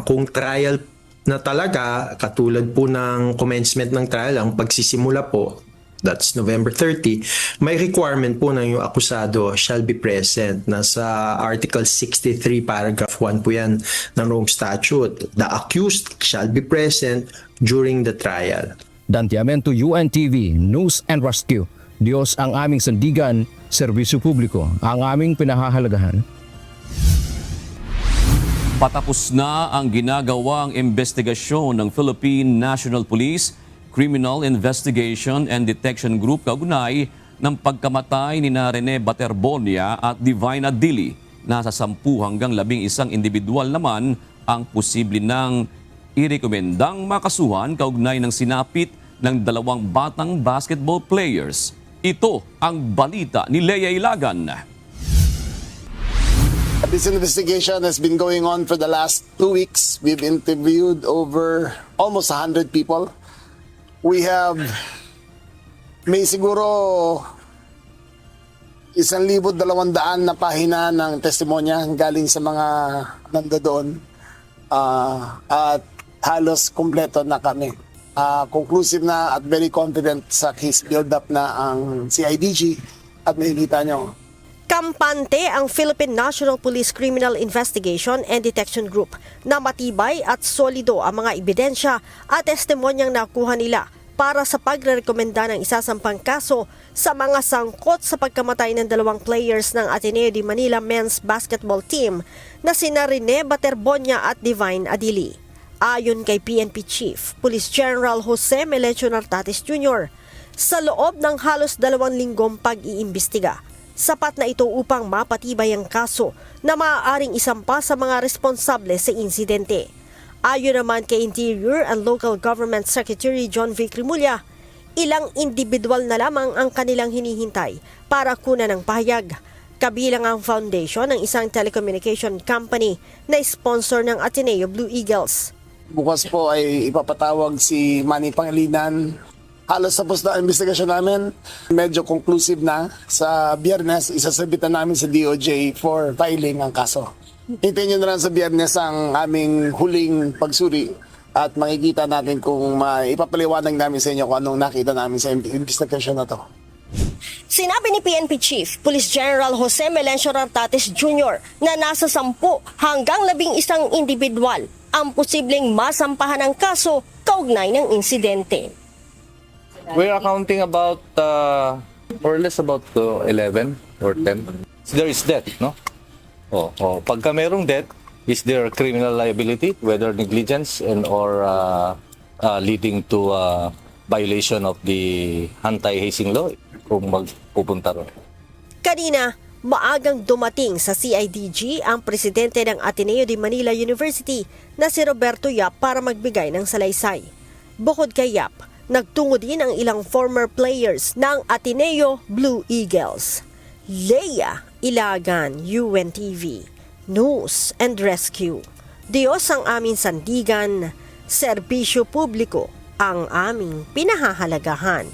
Speaker 8: kung trial na talaga, katulad po ng commencement ng trial, ang pagsisimula po, that's November 30, may requirement po ng yung akusado shall be present. Nasa Article 63, Paragraph 1 po yan ng Rome Statute. The accused shall be present during the trial.
Speaker 2: Dante Amento, UNTV, News and Rescue. Diyos ang aming sandigan, serbisyo publiko ang aming pinahahalagahan.
Speaker 10: Patapos na ang ginagawang investigasyon ng Philippine National Police Criminal Investigation and Detection Group kaugnay ng pagkamatay ni Rene Baterbonia at Divine Adili. Nasa 10 hanggang 11 individual naman ang posible nang irekomendang makasuhan kaugnay ng sinapit ng 2 batang basketball players. Ito ang balita ni Lea Ilagan.
Speaker 9: This investigation has been going on for the last 2 weeks. We've interviewed over almost 100 people. May siguro 1,200 na pahina ng testimonya galing sa mga nandoon. At halos kumpleto na kami. Conclusive na at very confident sa case build-up na ang CIDG at makikita nyo.
Speaker 11: Kampante ang Philippine National Police Criminal Investigation and Detection Group na matibay at solido ang mga ebidensya at testimonyang nakuha nila para sa pagrerekomenda ng isasampang kaso sa mga sangkot sa pagkamatay ng 2 players ng Ateneo de Manila men's basketball team na sina Rene Baterbonia at Divine Adili. Ayon kay PNP Chief Police General Jose Melencio Nartates Jr., sa loob ng halos 2 linggong pag-iimbestiga, sapat na ito upang mapatibay ang kaso na maaaring isampa sa mga responsable sa insidente. Ayon naman kay Interior and Local Government Secretary John V. Cremulya, ilang individual na lamang ang kanilang hinihintay para kunan ng pahayag, kabilang ang foundation ng isang telecommunication company na sponsor ng Ateneo Blue Eagles.
Speaker 9: Bukas po ay ipapatawag si Manny Pangilinan. Halos tapos na ang investigasyon namin. Medyo conclusive na. Sa Biyernes, isasabitan namin sa DOJ for filing ang kaso. Hintayin nyo na lang sa Biyernes ang aming huling pagsuri at makikita natin kung ipapaliwanag namin sa inyo kung anong nakita namin sa investigation na to.
Speaker 11: Sinabi ni PNP Chief Police General Jose Melencio Nartates Jr. na nasa 10 hanggang 11 individual ang posibleng masampahan ng kaso kaugnay ng insidente.
Speaker 12: We are counting about more or less about 11 or 10. So there is death, no? Pagka merong death, is there criminal liability, whether negligence or leading to violation of the anti-hazing law kung magpupunta ron.
Speaker 11: Kanina, maagang dumating sa CIDG ang presidente ng Ateneo de Manila University na si Roberto Yap para magbigay ng salaysay. Bukod kay Yap, nagtungo din ang ilang former players ng Ateneo Blue Eagles. Lea Ilagan, UNTV, News and Rescue. Diyos ang aming sandigan, serbisyo publiko ang aming pinahahalagahan.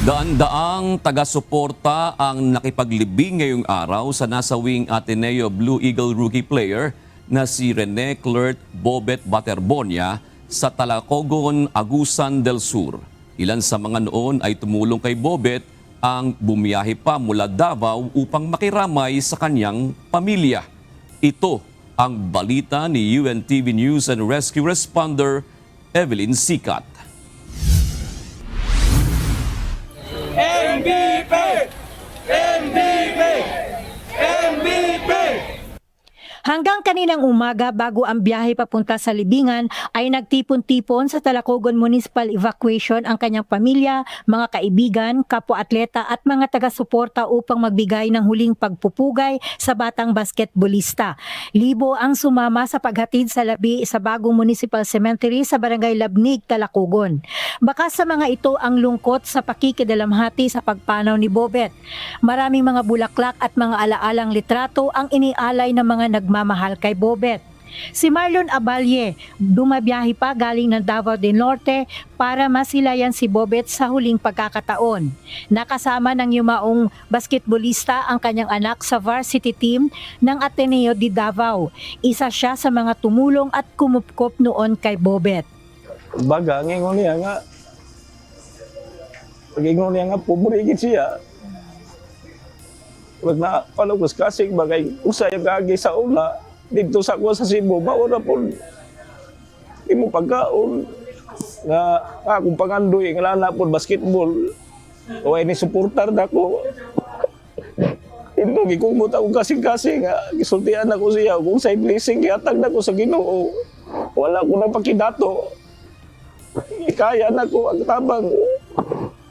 Speaker 10: Daan-daang taga-suporta ang nakipaglibing ngayong araw sa nasawing Ateneo Blue Eagle rookie player na si Rene Clert Bobet Baterbonia sa Talacogon, Agusan del Sur. Ilan sa mga noon ay tumulong kay Bobet ang bumiyahe pa mula Davao upang makiramay sa kanyang pamilya. Ito ang balita ni UNTV News and Rescue Responder Evelyn Sikat.
Speaker 13: MVP! MVP! MVP!
Speaker 14: Hanggang kaninang umaga bago ang biyahe papunta sa libingan ay nagtipon-tipon sa Talacogon Municipal Evacuation ang kanyang pamilya, mga kaibigan, kapwa-atleta at mga taga-suporta upang magbigay ng huling pagpupugay sa batang basketbolista. Libo ang sumama sa paghatid sa labi sa bagong municipal cemetery sa Barangay Labnig, Talacogon. Baka sa mga ito ang lungkot sa pakikidalamhati sa pagpanaw ni Bobet. Maraming mga bulaklak at mga alaalang litrato ang inialay ng mga nagmamahal kay Bobet. Si Marlon Abalye, dumabiyahe pa galing ng Davao del Norte para masilayan si Bobet sa huling pagkakataon. Nakasama ng yumaong basketbolista ang kanyang anak sa varsity team ng Ateneo de Davao. Isa siya sa mga tumulong at kumupkop noon kay Bobet.
Speaker 13: Baga, ngayon niya nga, pag-ingon niya nga, pumurigit siya. Wag na palagos kasi bagay usay kagi sa una dito sa ko sa Cebu maura po imo pagkaon nga akong pangandoy nga lana po basketball o ini suportar dako ito gikumot ako kasing-kasing nga gisultian ako siya kung sa blessing gihatag nako sa Ginoo wala ko na pakidato kaya na ko ang tabang.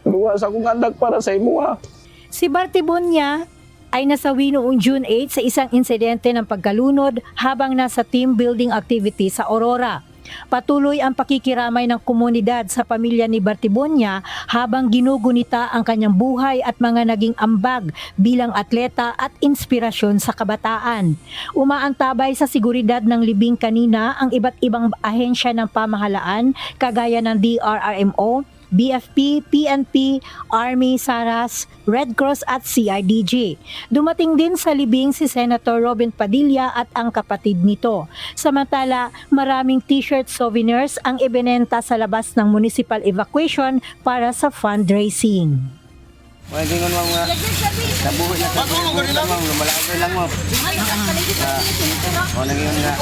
Speaker 13: Luwa sa akong anak para sa imuha.
Speaker 14: Si Bartibonia ay nasawi noong June 8 sa isang insidente ng pagkalunod habang nasa team building activity sa Aurora. Patuloy ang pakikiramay ng komunidad sa pamilya ni Bartibonia habang ginugunita ang kanyang buhay at mga naging ambag bilang atleta at inspirasyon sa kabataan. Umaantabay sa seguridad ng libing kanina ang iba't ibang ahensya ng pamahalaan kagaya ng DRRMO, BFP, PNP, Army, SARAS, Red Cross at CIDG. Dumating din sa libing si Senator Robin Padilla at ang kapatid nito. Samantala, maraming t-shirt souvenirs ang ibinenta sa labas ng municipal evacuation para sa fundraising.
Speaker 15: Magingon mo nga. Nabuhi na sa ma'am, lumalagoy lang mo. O nangingon nga.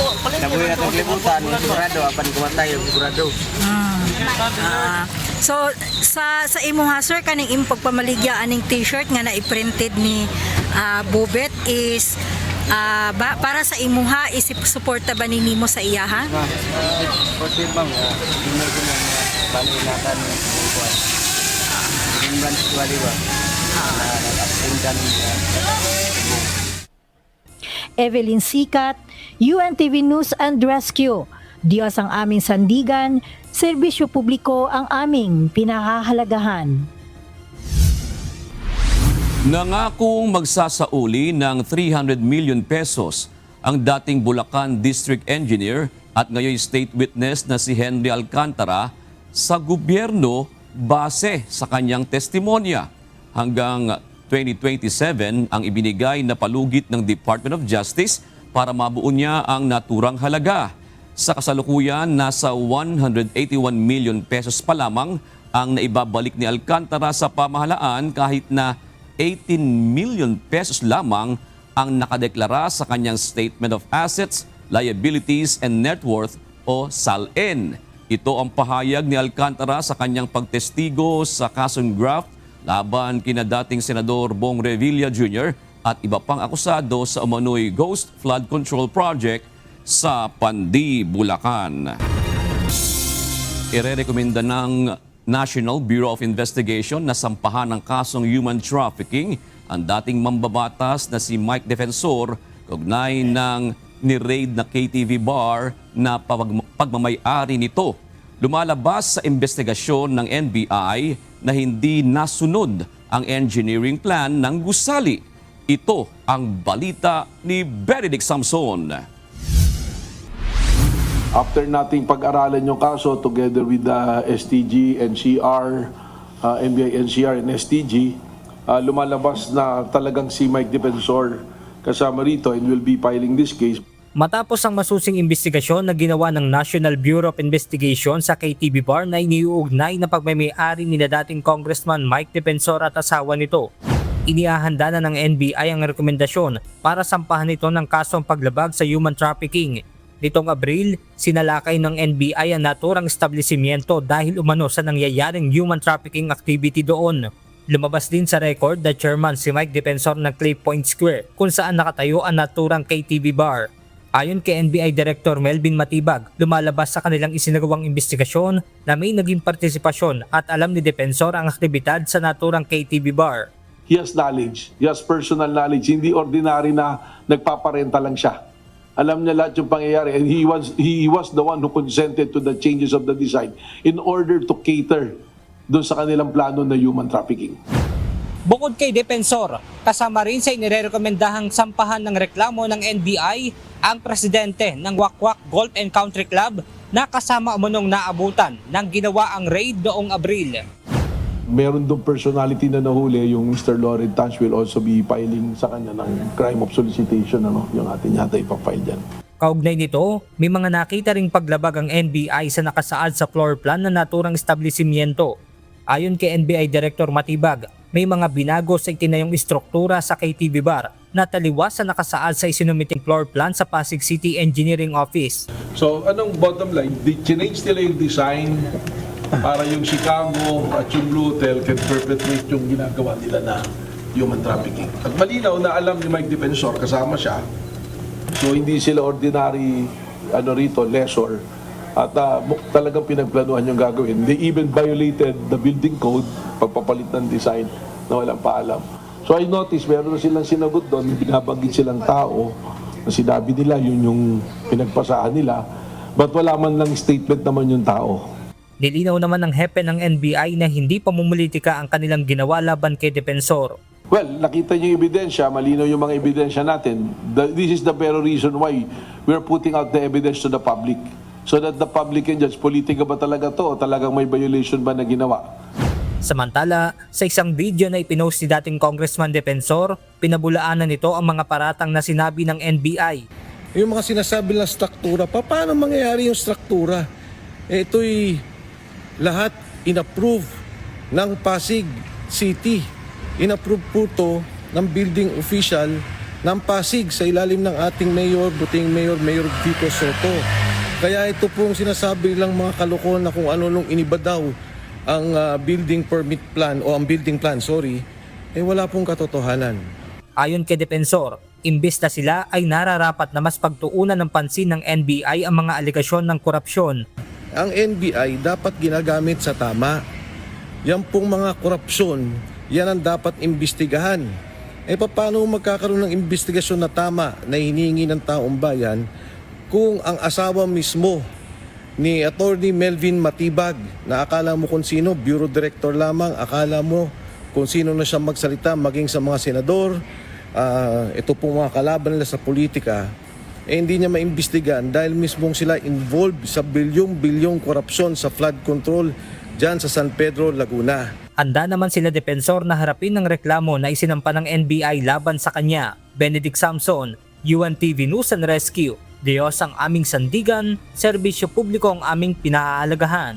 Speaker 15: Nabuhi na itong limutan, sigurado, apan kumatay, sigurado.
Speaker 14: So sa imuha sir kaning imong pagpamaligya aning t-shirt nga na-printed ni Bobet is para sa imuha isip-suporta ba nimo sa iya ha?
Speaker 15: Pwede bang palinatan buwan. Rimban suwali ba?
Speaker 14: Evelyn Sikat, UNTV News and Rescue. Diyos ang aming sandigan, serbisyo publiko ang aming pinahahalagahan.
Speaker 10: Nangakong magsasauli ng 300 million pesos ang dating Bulacan District Engineer at ngayon state witness na si Henry Alcantara sa gobyerno base sa kanyang testimonya. Hanggang 2027 ang ibinigay na palugit ng Department of Justice para mabuo niya ang naturang halaga. Sa kasalukuyan, nasa 181 million pesos pa lamang ang naibabalik ni Alcantara sa pamahalaan kahit na 18 million pesos lamang ang nakadeklara sa kanyang Statement of Assets, Liabilities and Net Worth o SALN. Ito ang pahayag ni Alcantara sa kanyang pagtestigo sa kasong graft laban kina dating Senador Bong Revilla Jr. at iba pang akusado sa umano'y Ghost Flood Control Project sa Pandi, Bulacan. Irerekomenda ng National Bureau of Investigation na sampahan ng kasong human trafficking ang dating mambabatas na si Mike Defensor kaugnay ng ni-raid na KTV bar na pagmamay-ari nito. Lumalabas sa investigasyon ng NBI na hindi nasunod ang engineering plan ng gusali. Ito ang balita ni Benedict Samson.
Speaker 6: After nating pag-aralan yung kaso together with the STG, NCR, NBI, NCR, and STG, lumalabas na talagang si Mike Defensor kasama rito and will be filing this case.
Speaker 16: Matapos ang masusing investigasyon na ginawa ng National Bureau of Investigation sa KTV bar na iniuugnay na pagmamay-ari ni dating Congressman Mike Defensor at asawa nito, iniahanda na ng NBI ang rekomendasyon para sampahan ito ng kasong paglabag sa human trafficking. Nitong Abril, sinalakay ng NBI ang naturang establishmento dahil umano sa nangyayaring human trafficking activity doon. Lumabas din sa record na chairman si Mike Defensor ng Clay Point Square kung saan nakatayo ang naturang KTV bar. Ayon kay NBI Director Melvin Matibag, lumalabas sa kanilang isinagawang investigasyon na may naging partisipasyon at alam ni Defensor ang aktibidad sa naturang KTV bar.
Speaker 6: He has knowledge, he has personal knowledge, hindi ordinary na nagpaparenta lang siya. Alam niya lahat yung pangyayari and he was the one who consented to the changes of the design in order to cater doon sa kanilang plano na human trafficking.
Speaker 16: Bukod kay Defensor, kasama rin sa inirekomendahang sampahan ng reklamo ng NBI ang presidente ng Wakwak Golf and Country Club na kasama umunong naabutan ng ginawa ang raid noong Abril.
Speaker 6: Meron doon personality na nahuli, yung Mr. Loren Tanch will also be filing sa kanya ng crime of solicitation, yung atin yata ipapile dyan.
Speaker 16: Kaugnay nito, may mga nakita ring paglabag ang NBI sa nakasaad sa floor plan na naturang establishmento. Ayon kay NBI Director Matibag, may mga binago sa itinayong istruktura sa KTV bar na taliwas sa nakasaad sa isinumiting floor plan sa Pasig City Engineering Office.
Speaker 6: So anong bottom line? Change nila yung design para yung Chicago at yung Blue Hotel can perpetrate yung ginagawa nila na human trafficking. At malinaw na alam ni Mike Defensor, kasama siya. So hindi sila ordinary lessor. At talagang pinagplanuhan yung gagawin. They even violated the building code, pagpapalit ng design na walang paalam. So I noticed, meron na silang sinagot doon, binabanggit silang tao, na sinabi nila yun yung pinagpasahan nila, but wala man lang statement naman yung tao.
Speaker 16: Nilinaw naman ng hepe ng NBI na hindi pamumulitika ang kanilang ginawa laban kay Depensor.
Speaker 6: Well, nakita niyo yung ebidensya, malinaw yung mga ebidensya natin. This is the very reason why we are putting out the evidence to the public. So that the public can judge, politika ba talaga to o talagang may violation ba na ginawa?
Speaker 16: Samantala, sa isang video na ipinost ni dating Congressman Depensor, pinabulaanan nito ang mga paratang na sinabi ng NBI.
Speaker 17: Yung mga sinasabi ng struktura, paano mangyayari yung struktura? Ito'y lahat inapprove ng Pasig City. Inapprove po ito ng building official ng Pasig sa ilalim ng ating mayor, buting mayor, Mayor Vico Soto. Kaya ito pong sinasabi lang mga kalokohan na kung ano nung iniba daw ang building permit plan o ang building plan, wala pong katotohanan.
Speaker 16: Ayon kay Depensor, imbes na sila ay nararapat na mas pagtuunan ng pansin ng NBI ang mga aligasyon ng korupsyon.
Speaker 17: Ang NBI dapat ginagamit sa tama. Yan pong mga korupsyon, yan ang dapat imbestigahan. Paano magkakaroon ng imbestigasyon na tama na hinihingi ng taong bayan kung ang asawa mismo ni Attorney Melvin Matibag, na akala mo kung sino, Bureau Director lamang, akala mo kung sino na siya magsalita maging sa mga senador, ito pong mga kalaban nila sa politika, hindi niya maimbestigahan dahil mismong sila involved sa bilyong-bilyong korupsyon sa flood control dyan sa San Pedro, Laguna.
Speaker 16: Handa naman sila Depensor na harapin ng reklamo na isinampa ng NBI laban sa kanya. Benedict Samson, UNTV News and Rescue. Diyos ang aming sandigan, serbisyo publiko ang aming pinahahalagahan.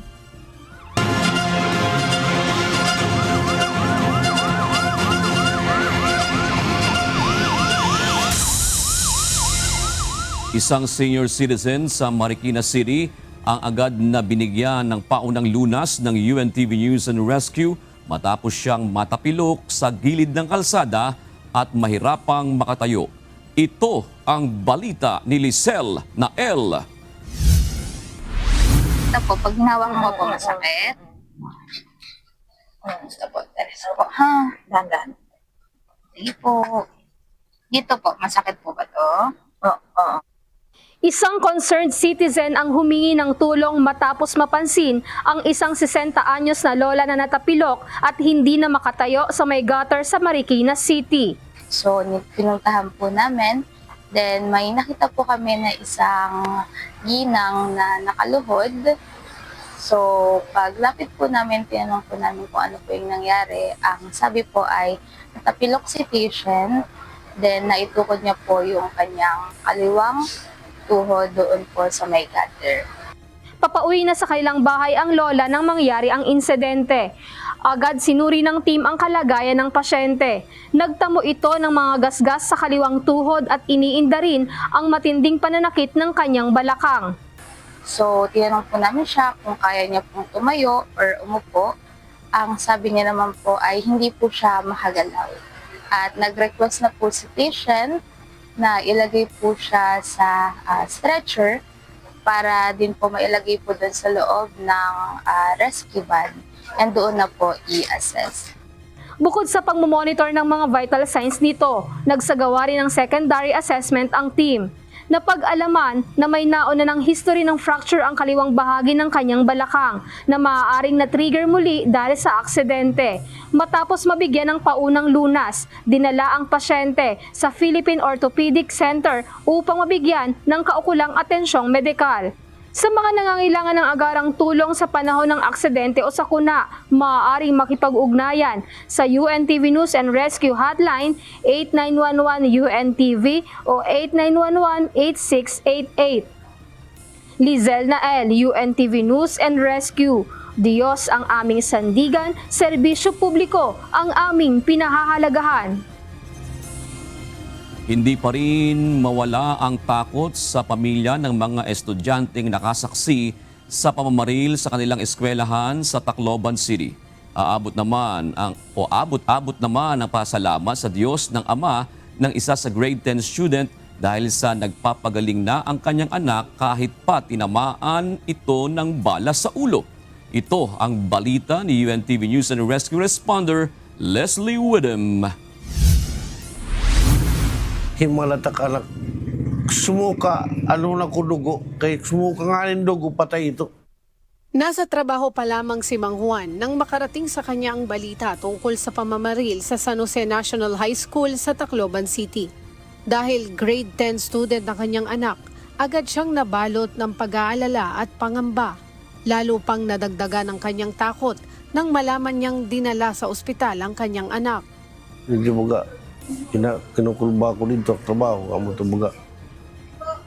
Speaker 10: Isang senior citizen sa Marikina City ang agad na binigyan ng paunang lunas ng UNTV News and Rescue matapos siyang matapilok sa gilid ng kalsada at mahirapang makatayo. Ito ang balita ni Lisel na L.
Speaker 18: Ito po, pag hinawakan mo po masakit. Ito po, teres po. Ha, dahan-dahan. Sige po. Dito po, masakit po ba to? Oo.
Speaker 19: Isang concerned citizen ang humingi ng tulong matapos mapansin ang isang 60 anyos na lola na natapilok at hindi na makatayo sa may gutter sa Marikina City.
Speaker 18: So, pinuntahan po namin. Then, may nakita po kami na isang ginang na nakaluhod. So, paglapit po namin, tinanong po namin kung ano po yung nangyari. Ang sabi po ay natapilok si patient. Then, naitukod niya po yung kanyang kaliwang tuhod doon po sa may gutter.
Speaker 19: Papauwi na sa kailang bahay ang lola nang mangyari ang insidente. Agad sinuri ng team ang kalagayan ng pasyente. Nagtamo ito ng mga gasgas sa kaliwang tuhod at iniinda rin ang matinding pananakit ng kanyang balakang.
Speaker 18: So, tinanong po namin siya kung kaya niya pong tumayo or umupo. Ang sabi niya naman po ay hindi po siya makagalaw. At nag-request na po si patient na ilagay po siya sa stretcher para din po mailagay po doon sa loob ng rescue van and doon na po i-assess.
Speaker 19: Bukod sa pagmumonitor ng mga vital signs nito, nagsagawa rin ng secondary assessment ang team. Napag-alaman na may nauna ng history ng fracture ang kaliwang bahagi ng kanyang balakang na maaaring na-trigger muli dahil sa aksidente. Matapos mabigyan ng paunang lunas, dinala ang pasyente sa Philippine Orthopedic Center upang mabigyan ng kaukulang atensyong medikal. Sa mga nangangailangan ng agarang tulong sa panahon ng aksidente o sakuna, maaaring makipag-ugnayan sa UNTV News and Rescue Hotline 8911-UNTV o 8911-8688. Lizel Nael, UNTV News and Rescue. Diyos ang aming sandigan, serbisyo publiko ang aming pinahahalagahan.
Speaker 10: Hindi pa rin mawala ang takot sa pamilya ng mga estudyanteng nakasaksi sa pamamaril sa kanilang eskwelahan sa Tacloban City. Abot naman ang pasalamat sa Diyos ng ama ng isa sa grade 10 student dahil sa nagpapagaling na ang kanyang anak kahit pa tinamaan ito ng bala sa ulo. Ito ang balita ni UNTV News and Rescue Responder Leslie Widem.
Speaker 17: Himalatak anak, sumuka, ano na ko dugo, kay sumuka nga rin dugo, patay ito.
Speaker 3: Nasa trabaho pa lamang si Mang Juan nang makarating sa kanya ang balita tungkol sa pamamaril sa San Jose National High School sa Tacloban City. Dahil grade 10 student ang kanyang anak, agad siyang nabalot ng pag-aalala at pangamba. Lalo pang nadagdagan ang kanyang takot nang malaman niyang dinala sa ospital ang kanyang anak.
Speaker 17: Hindi baga, kinukulba ko dito ang trabaho, amo ito baga.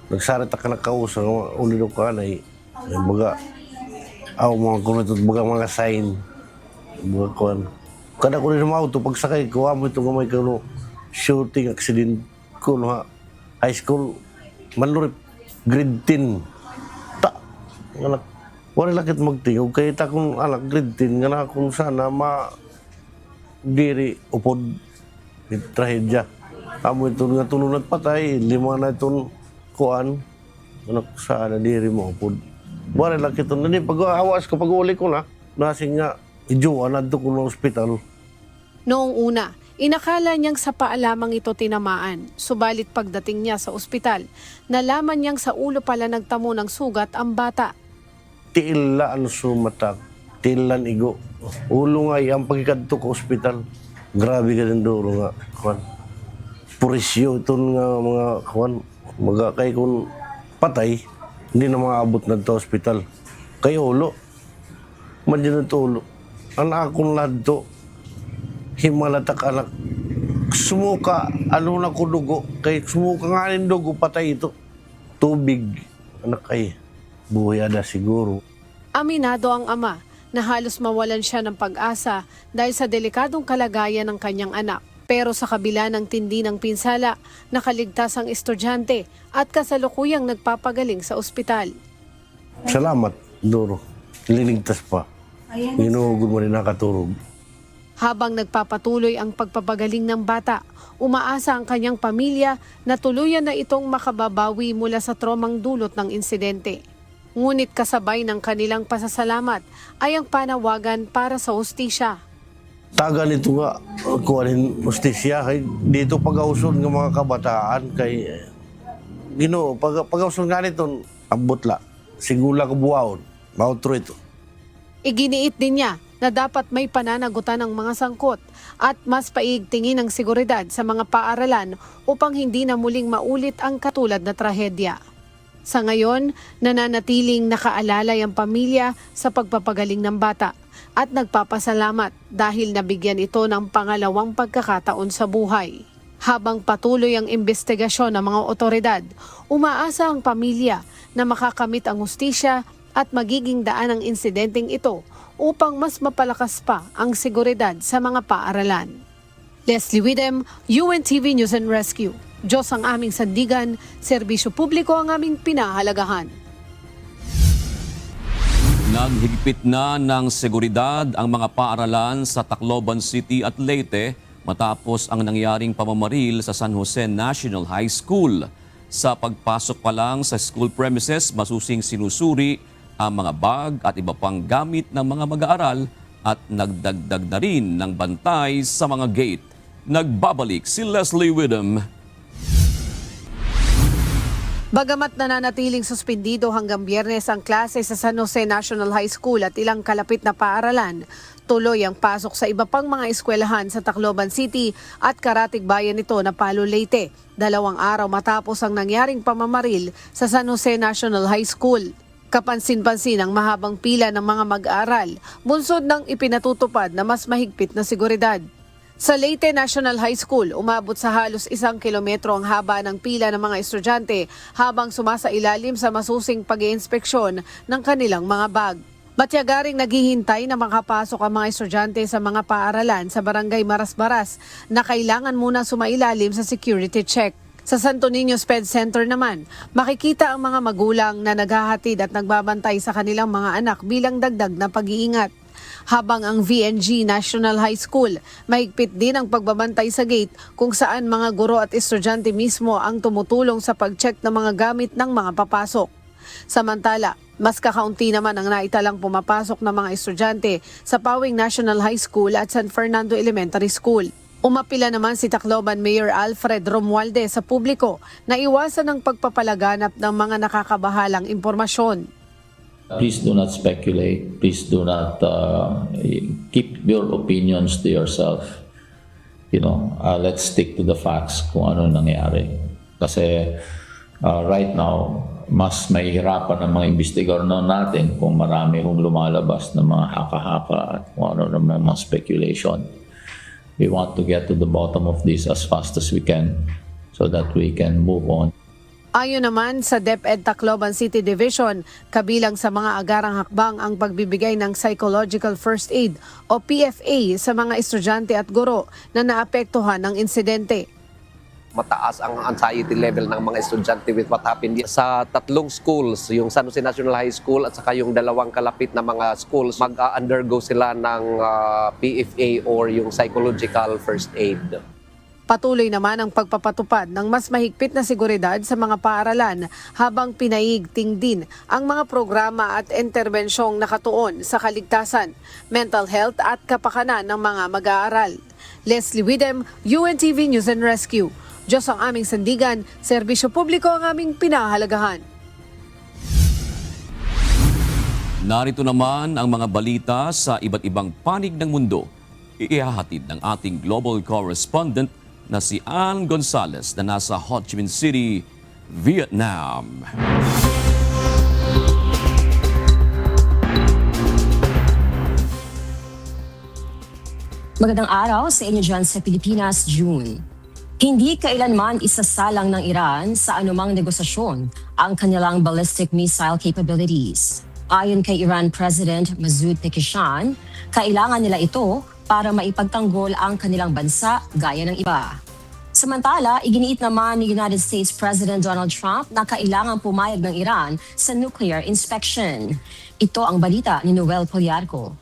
Speaker 17: Nagsarit ka na kausa, ulido ka na baga. Mga kunito, baga mga sign, baga kuhan. Kada ko rin sa mga auto, pagsakay ko, amo ito may kano, shooting accident ko, no, high school, manlurip, grade 10. Anak, wala lakit magtingog, kaya ta kung anak grade 10, nga na kung sana diri upod, trahedya. Amo ito nga tulunat patay, 5 na itong kuhan, anak sana diri mo upod. Wala lakit ito, nani pag-awas ko, pag-uli ko na, nasing nga, ijuan na ito ko ng ospital.
Speaker 3: Noong una, inakala niyang sa paa lamang ito tinamaan, subalit pagdating niya sa ospital, nalaman niyang sa ulo pala nagtamo ng sugat ang bata.
Speaker 17: Tiilaan sumatak, tiilan igo. Ulo nga ang pagkikadto ko ospital. Grabe ka din doon nga, kuhan. Purisyo ito nga mga kuhan. Magkakay kung patay, hindi na maabot na ito ospital. Kaya ulo, madyan ito ulo. Anak akong lahat to, himalatak anak. Sumuka, ano na ko dugo. Kaya sumuka nga rin dugo, patay ito. Tubig, anak ay. Buhay ada siguro.
Speaker 3: Aminado ang ama na halos mawalan siya ng pag-asa dahil sa delikadong kalagayan ng kanyang anak. Pero sa kabila ng tindi ng pinsala, nakaligtas ang estudyante at kasalukuyang nagpapagaling sa ospital.
Speaker 17: Salamat, Doro. Liligtas pa. Inuugod mo rin nakaturog.
Speaker 3: Habang nagpapatuloy ang pagpapagaling ng bata, umaasa ang kanyang pamilya na tuluyan na itong makababawi mula sa tromang dulot ng insidente. Ngunit kasabay ng kanilang pasasalamat ay ang panawagan para sa hustisya.
Speaker 17: Taga nito nga, kuhanin hustisya, dito pag-ausod ng mga kabataan kay Ginoo, pag-ausod nga nito, abot la, sigula ko buwaon, mautro ito.
Speaker 3: Iginiit din niya na dapat may pananagutan ng mga sangkot at mas paigtingin ang seguridad sa mga paaralan upang hindi na muling maulit ang katulad na trahedya. Sa ngayon, nananatiling nakaalalay ang pamilya sa pagpapagaling ng bata at nagpapasalamat dahil nabigyan ito ng pangalawang pagkakataon sa buhay. Habang patuloy ang investigasyon ng mga otoridad, umaasa ang pamilya na makakamit ang hustisya at magiging daan ang insidenteng ito upang mas mapalakas pa ang seguridad sa mga paaralan. Leslie Widem, UNTV News and Rescue. Diyos ang aming sandigan, serbisyo publiko ang aming pinahalagahan.
Speaker 10: Naghigpit na ng seguridad ang mga paaralan sa Tacloban City at Leyte matapos ang nangyaring pamamaril sa San Jose National High School. Sa pagpasok pa lang sa school premises, masusing sinusuri ang mga bag at iba pang gamit ng mga mag-aaral at nagdagdag na rin ng bantay sa mga gate. Nagbabalik si Leslie Widem.
Speaker 3: Bagamat nananatiling suspendido hanggang Biyernes ang klase sa San Jose National High School at ilang kalapit na paaralan, tuloy ang pasok sa iba pang mga eskwelahan sa Tacloban City at karatig bayan nito na Palo Leyte, 2 araw matapos ang nangyaring pamamaril sa San Jose National High School. Kapansin-pansin ang mahabang pila ng mga mag-aaral, bunsod ng ipinatutupad na mas mahigpit na seguridad. Sa Leyte National High School, umabot sa halos 1 kilometro ang haba ng pila ng mga estudyante habang sumasailalim sa masusing pag-iinspeksyon ng kanilang mga bag. Matyagaring naghihintay na makapasok ang mga estudyante sa mga paaralan sa Barangay Marasbaras na kailangan muna sumailalim sa security check. Sa Santo Niño Sped Center naman, makikita ang mga magulang na naghahatid at nagbabantay sa kanilang mga anak bilang dagdag na pag-iingat. Habang ang VNG National High School, mahigpit din ang pagbabantay sa gate kung saan mga guro at estudyante mismo ang tumutulong sa pag-check ng mga gamit ng mga papasok. Samantala, mas kakaunti naman ang naitalang pumapasok ng mga estudyante sa Pawing National High School at San Fernando Elementary School. Umapila naman si Tacloban Mayor Alfred Romualdez sa publiko na iwasan ang pagpapalaganap ng mga nakakabahalang impormasyon.
Speaker 20: Please do not speculate. Please do not keep your opinions to yourself. Let's stick to the facts kung ano nangyari. Kasi right now, mas mahihirapan ang mga investigador natin kung marami kong lumalabas na mga haka-haka at kung ano naman mga speculation. We want to get to the bottom of this as fast as we can so that we can move on.
Speaker 3: Ayon naman sa DepEd Tacloban City Division, kabilang sa mga agarang hakbang ang pagbibigay ng Psychological First Aid o PFA sa mga estudyante at guro na naapektuhan ng insidente.
Speaker 21: Mataas ang anxiety level ng mga estudyante with what happened sa 3 schools, yung San Jose National High School at saka yung 2 kalapit na mga schools, mag-undergo sila ng PFA or yung Psychological First Aid.
Speaker 3: Patuloy naman ang pagpapatupad ng mas mahigpit na seguridad sa mga paaralan habang pinaigting din ang mga programa at interbensyong nakatuon sa kaligtasan, mental health at kapakanan ng mga mag-aaral. Leslie Widem, UNTV News and Rescue. Diyos ang aming sandigan, serbisyo publiko ang aming pinahalagahan.
Speaker 10: Narito naman ang mga balita sa iba't ibang panig ng mundo. Ihahatid ng ating global correspondent na si Ann Gonzalez na nasa Ho Chi Minh City, Vietnam.
Speaker 22: Magandang araw sa inyo dyan sa Pilipinas, June. Hindi kailanman isasalang ng Iran sa anumang negosasyon ang kanilang ballistic missile capabilities. Ayon kay Iran President Masoud Pezeshkian, kailangan nila ito para maipagtanggol ang kanilang bansa gaya ng iba. Samantala, iginiit naman ni United States President Donald Trump na kailangan pumayag ng Iran sa nuclear inspection. Ito ang balita ni Noel Poliarco.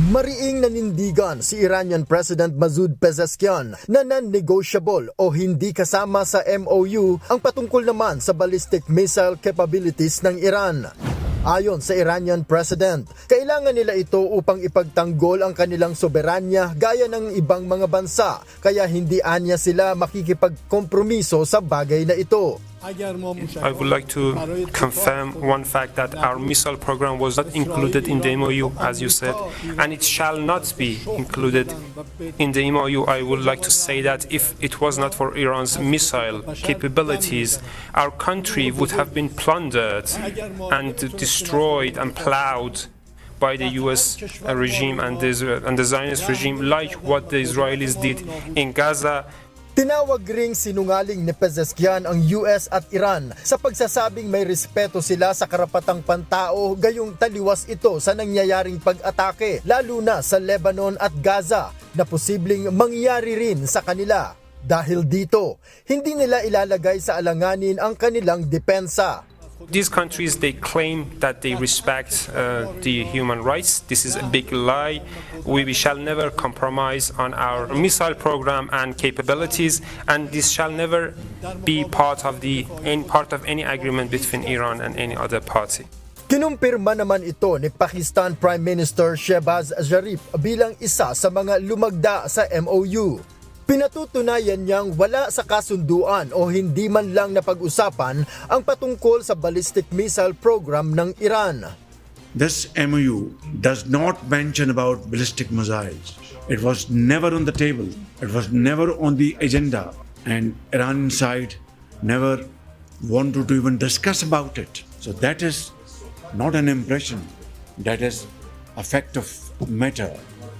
Speaker 23: Mariing nanindigan si Iranian President Masoud Pezeshkian na non-negotiable o hindi kasama sa MOU ang patungkol naman sa ballistic missile capabilities ng Iran. Ayon sa Iranian President, kailangan nila ito upang ipagtanggol ang kanilang soberanya gaya ng ibang mga bansa, kaya hindi anya sila makikipagkompromiso sa bagay na ito.
Speaker 24: I would like to confirm one fact that our missile program was not included in the MOU, as you said, and it shall not be included in the MOU. I would like to say that if it was not for Iran's missile capabilities, our country would have been plundered and destroyed and plowed by the US regime and the Zionist regime, like what the Israelis did in Gaza.
Speaker 23: Tinawag ring sinungaling ni Pezeshkian ang US at Iran sa pagsasabing may respeto sila sa karapatang pantao, gayong taliwas ito sa nangyayaring pag-atake lalo na sa Lebanon at Gaza na posibleng mangyari rin sa kanila. Dahil dito, hindi nila ilalagay sa alanganin ang kanilang depensa.
Speaker 24: These countries, they claim that they respect the human rights. This is a big lie. We shall never compromise on our missile program and capabilities, and this shall never be part of any agreement between Iran and any other party.
Speaker 23: Kinumpirma naman ito ni Pakistan Prime Minister Shehbaz Sharif bilang isa sa mga lumagda sa MOU. Pinatutunayan niyang wala sa kasunduan o hindi man lang napag-usapan ang patungkol sa ballistic missile program ng Iran.
Speaker 26: This MOU does not mention about ballistic missiles. It was never on the table. It was never on the agenda. And Iran side never wanted to even discuss about it. So that is not an impression. That is a fact of matter.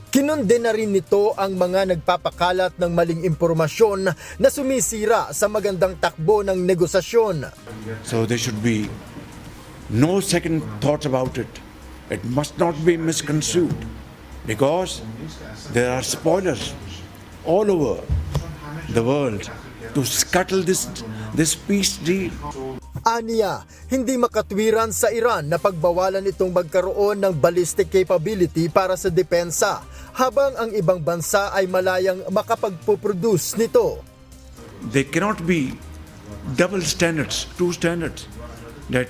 Speaker 23: Kinunde na rin nito ang mga nagpapakalat ng maling impormasyon na sumisira sa magandang takbo ng negosasyon.
Speaker 26: So there should be no second thoughts about it. It must not be misconstrued because there are spoilers all over the world to scuttle this peace deal.
Speaker 23: Aniya, hindi makatwiran sa Iran na pagbawalan itong magkaroon ng ballistic capability para sa depensa, habang ang ibang bansa ay malayang makapagpo-produce nito.
Speaker 26: There cannot be double standards, two standards, that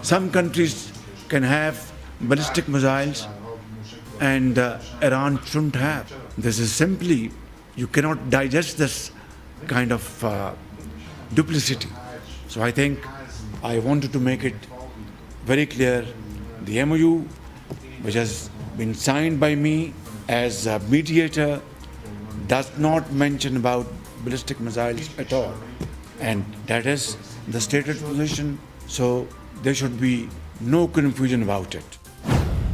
Speaker 26: some countries can have ballistic missiles and Iran shouldn't have. This is simply, you cannot digest this kind of duplicity. So I think I wanted to make it very clear, the MOU which has been signed by me as a mediator does not mention about ballistic missiles at all. And that is the stated position, so there should be no confusion about it.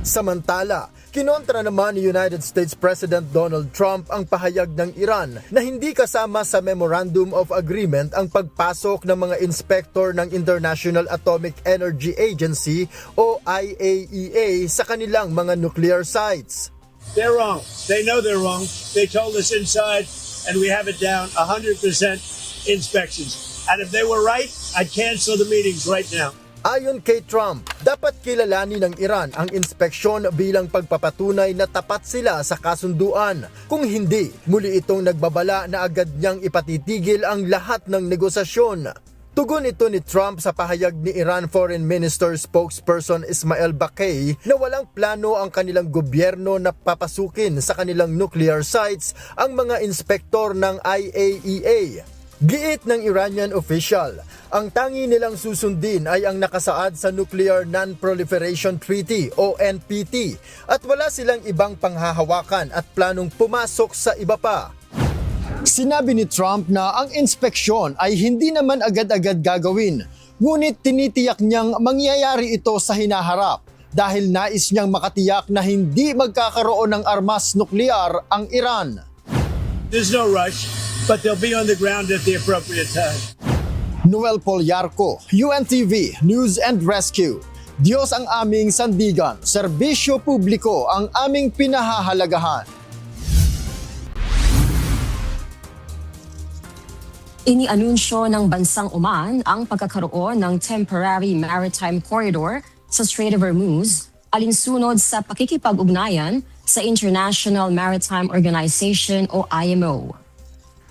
Speaker 23: Samantala, kinontra naman ni United States President Donald Trump ang pahayag ng Iran na hindi kasama sa Memorandum of Agreement ang pagpasok ng mga inspektor ng International Atomic Energy Agency o IAEA sa kanilang mga nuclear sites.
Speaker 1: They're wrong. They know they're wrong. They told us inside, and we have it down 100% inspections. And if they were right, I'd cancel the meetings right now.
Speaker 23: Ayon kay Trump, dapat kilalanin ng Iran ang inspeksyon bilang pagpapatunay na tapat sila sa kasunduan. Kung hindi, muli itong nagbabala na agad niyang ipatitigil ang lahat ng negosasyon. Tugon ito ni Trump sa pahayag ni Iran Foreign Minister spokesperson Ismail Baqai na walang plano ang kanilang gobyerno na papasukin sa kanilang nuclear sites ang mga inspektor ng IAEA. Giit ng Iranian official, ang tangi nilang susundin ay ang nakasaad sa Nuclear Non-Proliferation Treaty o NPT at wala silang ibang panghahawakan at planong pumasok sa iba pa. Sinabi ni Trump na ang inspeksyon ay hindi naman agad-agad gagawin, ngunit tinitiyak niyang mangyayari ito sa hinaharap dahil nais niyang makatiyak na hindi magkakaroon ng armas nuklear ang Iran.
Speaker 1: There's no rush, but they'll be on the ground at the appropriate time.
Speaker 23: Noel Polyarco, UNTV News and Rescue. Diyos ang aming sandigan, serbisyo publiko ang aming pinahahalagahan.
Speaker 22: Inianunsyo ng bansang Oman ang pagkakaroon ng temporary maritime corridor sa Strait of Hormuz alinsunod sa pakikipag-ugnayan sa International Maritime Organization o IMO.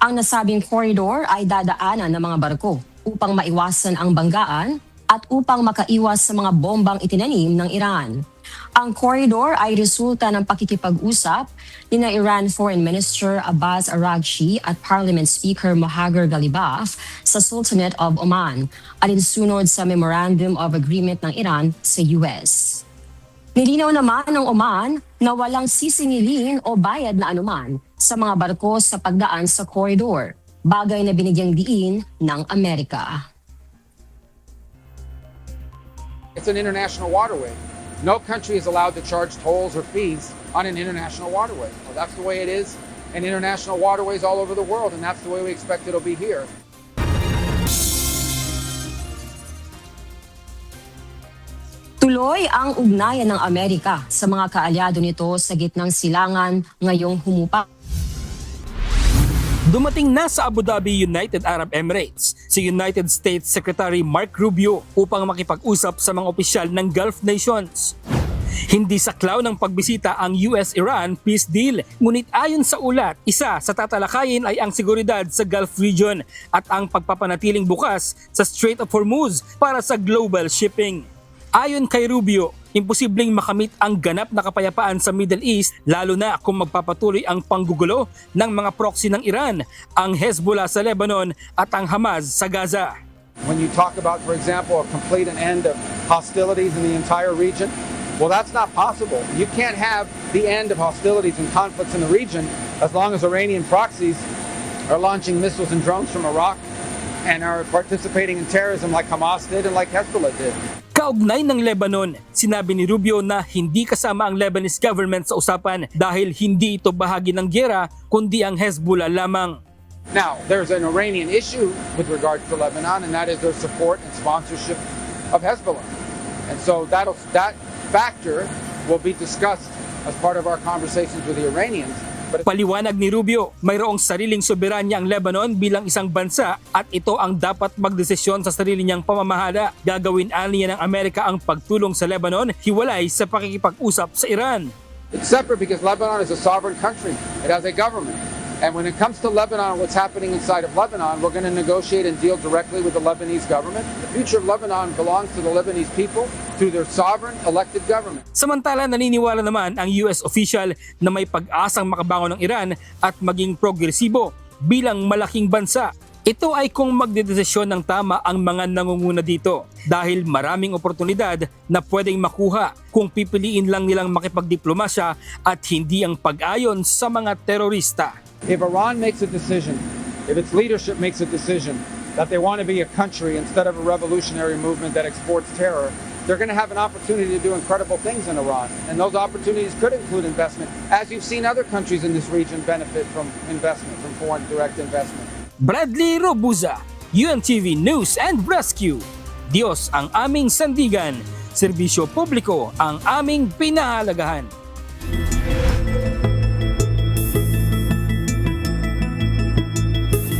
Speaker 22: Ang nasabing corridor ay dadaanan ng mga barko upang maiwasan ang banggaan at upang makaiwas sa mga bombang itinanim ng Iran. Ang corridor ay resulta ng pakikipag-usap ni Iran Foreign Minister Abbas Araghchi at Parliament Speaker Mohagar Galibaf sa Sultanate of Oman, alinsunod sa Memorandum of Agreement ng Iran sa US. Nilinaw naman ng Oman na walang sisingilin o bayad na anuman sa mga barko sa pagdaan sa corridor, bagay na binigyang diin ng Amerika.
Speaker 4: It's an international waterway. No country is allowed to charge tolls or fees on an international waterway. Well, that's the way it is in international waterways all over the world, and that's the way we expect it'll be here.
Speaker 22: Tuloy ang ugnayan ng Amerika sa mga kaalyado nito sa gitnang silangan ngayong humupa.
Speaker 5: Dumating na sa Abu Dhabi, United Arab Emirates, si United States Secretary Mark Rubio upang makipag-usap sa mga opisyal ng Gulf nations. Hindi saklaw ng pagbisita ang US-Iran peace deal, ngunit ayon sa ulat, isa sa tatalakayin ay ang seguridad sa Gulf region at ang pagpapanatiling bukas sa Strait of Hormuz para sa global shipping. Ayon kay Rubio, imposibleng makamit ang ganap na kapayapaan sa Middle East lalo na kung magpapatuloy ang panggugulo ng mga proxy ng Iran, ang Hezbollah sa Lebanon at ang Hamas sa Gaza.
Speaker 4: When you talk about, for example, a complete and end of hostilities in the entire region, well, that's not possible. You can't have the end of hostilities and conflicts in the region as long as Iranian proxies are launching missiles and drones from Iraq and are participating in terrorism like Hamas did and like Hezbollah did.
Speaker 5: Kaugnay ng Lebanon, sinabi ni Rubio na hindi kasama ang Lebanese government sa usapan dahil hindi ito bahagi ng giyera kundi ang Hezbollah lamang.
Speaker 4: Now, there's an Iranian issue with regard to Lebanon, and that is their support and sponsorship of Hezbollah. And so that factor will be discussed as part of our conversations with the Iranians.
Speaker 5: Paliwanag ni Rubio, mayroong sariling soberanya ang Lebanon bilang isang bansa at ito ang dapat magdesisyon sa sarili niyang pamamahala. Gagawin aniya ng Amerika ang pagtulong sa Lebanon hiwalay sa pakikipag-usap sa Iran.
Speaker 4: It's separate because Lebanon is a sovereign country. It has a government. And when it comes to Lebanon, what's happening inside of Lebanon, we're going to negotiate and deal directly with the Lebanese government. The future of Lebanon belongs to the Lebanese people through their sovereign elected government.
Speaker 5: Samantala, naniniwala naman ang US official na may pag-asang makabangon ng Iran at maging progresibo bilang malaking bansa. Ito ay kung magdedesisyon ng tama ang mga nangunguna dito dahil maraming oportunidad na pwedeng makuha kung pipiliin lang nilang makipagdiplomasya at hindi ang pag-ayon sa mga terorista.
Speaker 4: If Iran makes a decision, if its leadership makes a decision that they want to be a country instead of a revolutionary movement that exports terror, they're going to have an opportunity to do incredible things in Iran. And those opportunities could include investment, as you've seen other countries in this region benefit from investment, from foreign direct investment.
Speaker 5: Bradley Robuza, UNTV News and Rescue. Diyos ang aming sandigan, serbisyo publiko ang aming pinahalagahan.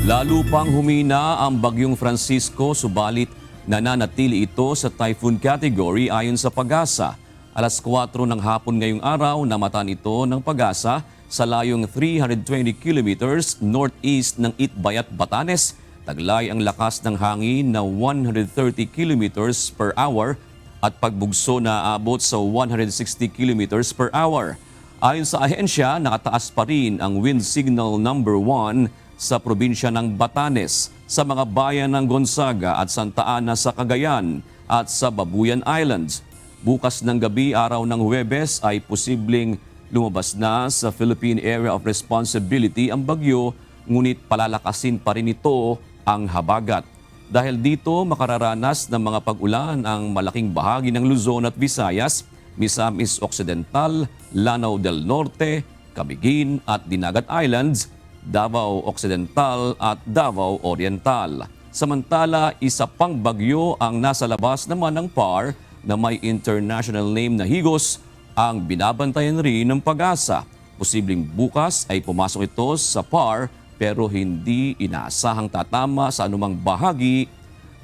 Speaker 10: Lalo pang humina ang Bagyong Francisco, subalit nananatili ito sa typhoon category ayon sa Pag-asa. Alas 4 ng hapon ngayong araw, namatan ito ng Pag-asa sa layong 320 kilometers northeast ng Itbayat, Batanes. Taglay ang lakas ng hangin na 130 kilometers per hour at pagbugso na aabot sa 160 kilometers per hour. Ayon sa ahensya, nakataas pa rin ang wind signal number 1 sa probinsya ng Batanes, sa mga bayan ng Gonzaga at Santa Ana sa Cagayan at sa Babuyan Islands. Bukas ng gabi, araw ng Huwebes, ay posibleng lumabas na sa Philippine Area of Responsibility ang bagyo, ngunit palalakasin pa rin ito ang habagat. Dahil dito makararanas ng mga pag-ulan ang malaking bahagi ng Luzon at Visayas, Misamis Occidental, Lanao del Norte, Camiguin at Dinagat Islands, Davao Occidental at Davao Oriental. Samantala, isa pang bagyo ang nasa labas naman ng PAR na may international name na Higos ang binabantayan rin ng Pag-asa. Posibleng bukas ay pumasok ito sa PAR pero hindi inaasahang tatama sa anumang bahagi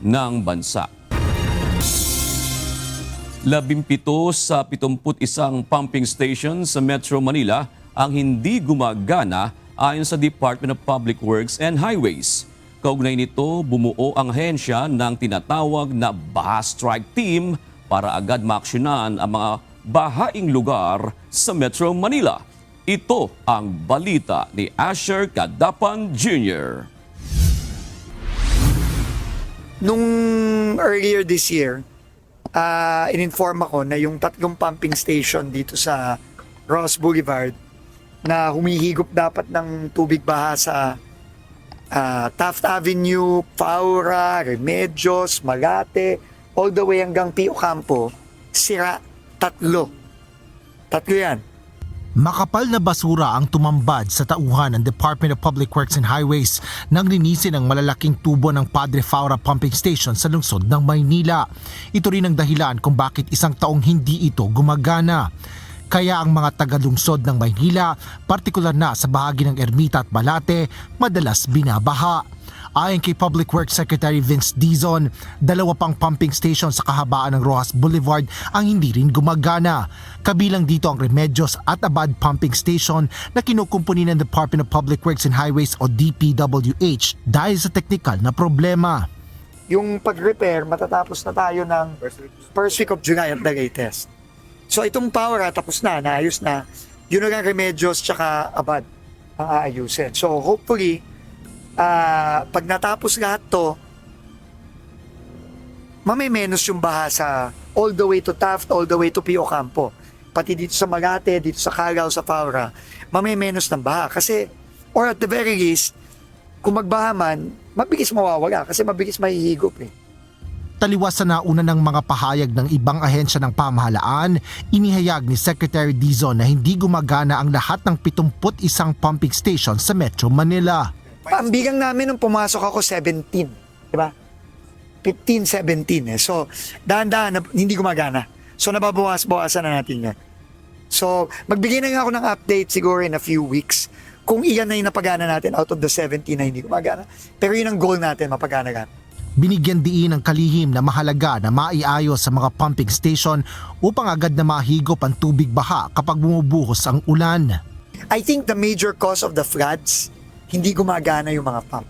Speaker 10: ng bansa. 17 sa 71 pumping station sa Metro Manila ang hindi gumagana ayon sa Department of Public Works and Highways. Kaugnay nito, bumuo ang ahensya ng tinatawag na Baha Strike Team para agad maaksyonan ang mga bahaing lugar sa Metro Manila. Ito ang balita ni Asher Cadapan Jr.
Speaker 2: Nung earlier this year, in-inform ako na yung 3 pumping station dito sa Ross Boulevard na humihigop dapat ng tubig baha sa Taft Avenue, Faura, Remedios, Malate, all the way hanggang Pio Campo, sira 3. 3 yan.
Speaker 7: Makapal na basura ang tumambad sa tauhan ng Department of Public Works and Highways nang linisin ang malalaking tubo ng Padre Faura Pumping Station sa lungsod ng Maynila. Ito rin ang dahilan kung bakit isang taong hindi ito gumagana. Kaya ang mga taga-lungsod ng Maynila, partikular na sa bahagi ng Ermita at Balate, madalas binabaha. Ayon kay Public Works Secretary Vince Dizon, 2 pang pumping station sa kahabaan ng Rojas Boulevard ang hindi rin gumagana. Kabilang dito ang Remedios at Abad Pumping Station na kinukumpuni ng Department of Public Works and Highways o DPWH dahil sa teknikal na problema.
Speaker 2: Yung pag-repair, matatapos na tayo ng first week of July at the latest. So itong Faura tapos na, naayos na. Yun lang Remedios tsaka Abad ang aayusin. So hopefully, pag natapos lahat to, mamimenos yung baha sa all the way to Taft, all the way to Pio Campo. Pati dito sa Malate, dito sa Calao, sa Faura, mamimenos ng baha. Kasi, or at the very least, kung magbaha man, mabilis mawawala kasi mabilis mahihigop eh.
Speaker 7: Taliwas sa nauna ng mga pahayag ng ibang ahensya ng pamahalaan, inihayag ni Secretary Dizon na hindi gumagana ang lahat ng 71 pumping station sa Metro Manila.
Speaker 2: Ang bigang namin nung pumasok ako 17, di ba? 15, 17 eh. So, dahan-dahan hindi gumagana. So, nababawas-bawasan na natin yan. So, magbigay na nga ako ng update siguro in a few weeks kung iyan na yung napagana natin out of the 70 na hindi gumagana. Pero yun ang goal natin, mapagana.
Speaker 7: Binigyan diin ng kalihim na mahalaga na maiayos sa mga pumping station upang agad na mahigop ang tubig baha kapag bumubuhos ang ulan.
Speaker 2: I think the major cause of the floods, hindi gumagana yung mga pump.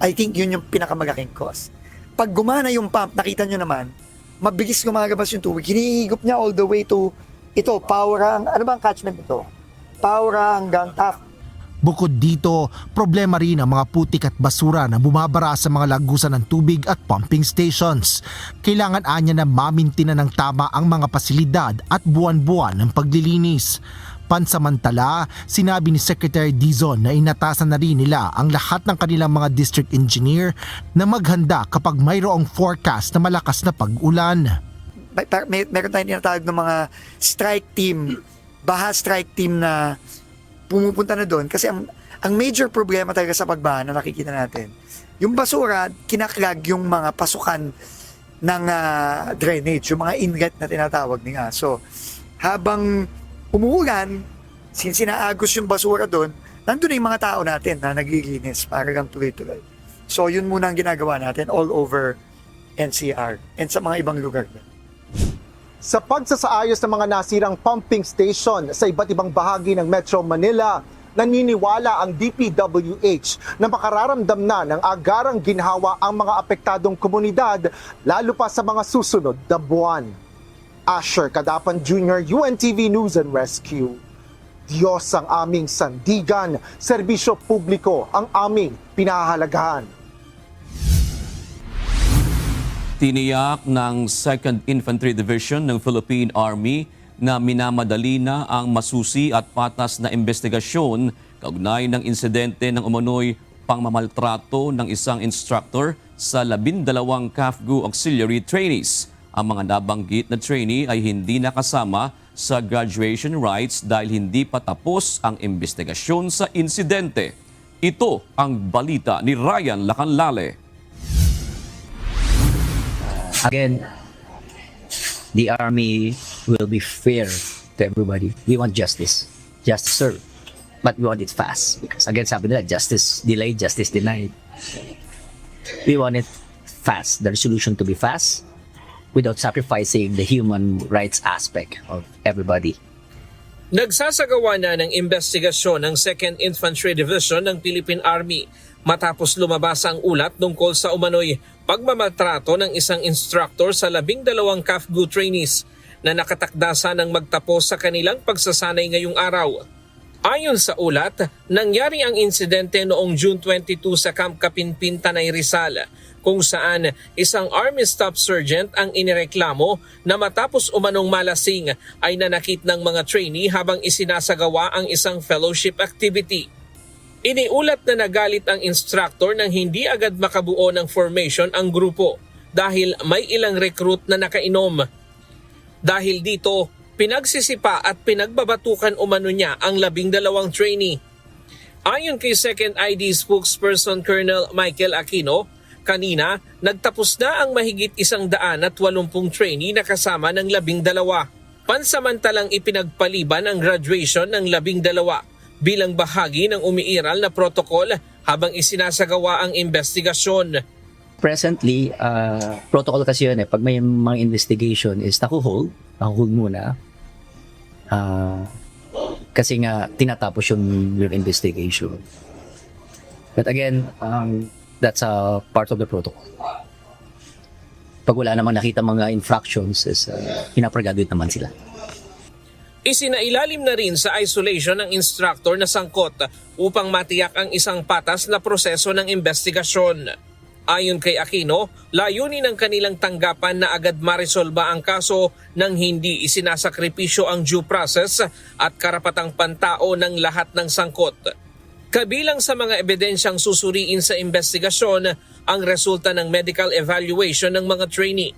Speaker 2: I think yun yung pinakamalaking cause. Pag gumana yung pump, nakita nyo naman, mabilis gumagabas yung tubig. Hinihigop niya all the way to ito, Paura. Ano ba ang catchment ito? Paura hanggang Taft.
Speaker 7: Bukod dito, problema rin ang mga putik at basura na bumabara sa mga lagusan ng tubig at pumping stations. Kailangan anya na mamintina ng tama ang mga pasilidad at buwan-buwan ng paglilinis. Pansamantala, sinabi ni Secretary Dizon na inatasan na rin nila ang lahat ng kanilang mga district engineer na maghanda kapag mayroong forecast na malakas na pag-ulan.
Speaker 2: Meron tayong tinatawag ng mga strike team, baha strike team na pumupunta na doon kasi ang major problema talaga sa pagbaha na nakikita natin, yung basura, kinaklag yung mga pasukan ng drainage, yung mga inlet na tinatawag niya. So, habang umuulan, since sinaagos yung basura doon, nandun na yung mga tao natin na naglilinis para lang tuloy-tuloy. So, yun muna ang ginagawa natin all over NCR and sa mga ibang lugar.
Speaker 23: Sa pagsasaayos ng mga nasirang pumping station sa iba't ibang bahagi ng Metro Manila, naniniwala ang DPWH na makararamdam na ng agarang ginhawa ang mga apektadong komunidad, lalo pa sa mga susunod na buwan. Asher Kadapan Jr., UNTV News and Rescue. Diyos ang aming sandigan, serbisyo publiko ang aming pinahahalagahan.
Speaker 10: Tiniyak ng 2nd Infantry Division ng Philippine Army na minamadali na ang masusi at patas na investigasyon kaugnay ng insidente ng umano'y pangmamaltrato ng isang instructor sa 12 CAFGU auxiliary trainees. Ang mga nabanggit na trainee ay hindi nakasama sa graduation rites dahil hindi pa tapos ang investigasyon sa insidente. Ito ang balita ni Ryan Lacanlale.
Speaker 8: Again, the Army will be fair to everybody. We want justice. Justice served. But we want it fast. Because again, sabi nila, justice delayed, justice denied. We want it fast. The resolution to be fast without sacrificing the human rights aspect of everybody.
Speaker 5: Nagsasagawa na ng investigasyon ng 2nd Infantry Division ng Philippine Army matapos lumabas ang ulat tungkol sa umano'y pagmamaltrato ng isang instructor sa 12 CAFGU trainees na nakatakdasa ng magtapos sa kanilang pagsasanay ngayong araw. Ayon sa ulat, nangyari ang insidente noong June 22 sa Camp Kapinpin, Tanay Rizal, kung saan isang Army Staff Sergeant ang inireklamo na matapos umanong malasing ay nanakit ng mga trainee habang isinasagawa ang isang fellowship activity. Iniulat na nagalit ang instructor nang hindi agad makabuo ng formation ang grupo dahil may ilang recruit na nakainom. Dahil dito, pinagsisipa at pinagbabatukan umano niya ang 12 trainee. Ayon kay 2nd ID spokesperson Colonel Michael Aquino, kanina nagtapos na ang mahigit 180 trainee na kasama ng 12. Pansamantalang ipinagpaliban ang graduation ng 12 bilang bahagi ng umiiral na protokol habang isinasagawa ang investigasyon.
Speaker 8: Presently, protocol kasi yun pag may mga investigation is nakuhold muna. Kasi nga tinatapos yung investigation. But again, that's a part of the protocol. Pag wala namang nakita mga infractions, is pinapragraduate naman sila.
Speaker 5: Isinailalim na rin sa isolation ng instructor na sangkot upang matiyak ang isang patas na proseso ng investigasyon. Ayon kay Aquino, layunin ng kanilang tanggapan na agad maresolba ang kaso nang hindi isinasakripisyo ang due process at karapatang pantao ng lahat ng sangkot. Kabilang sa mga ebidensyang susuriin sa investigasyon ang resulta ng medical evaluation ng mga trainee.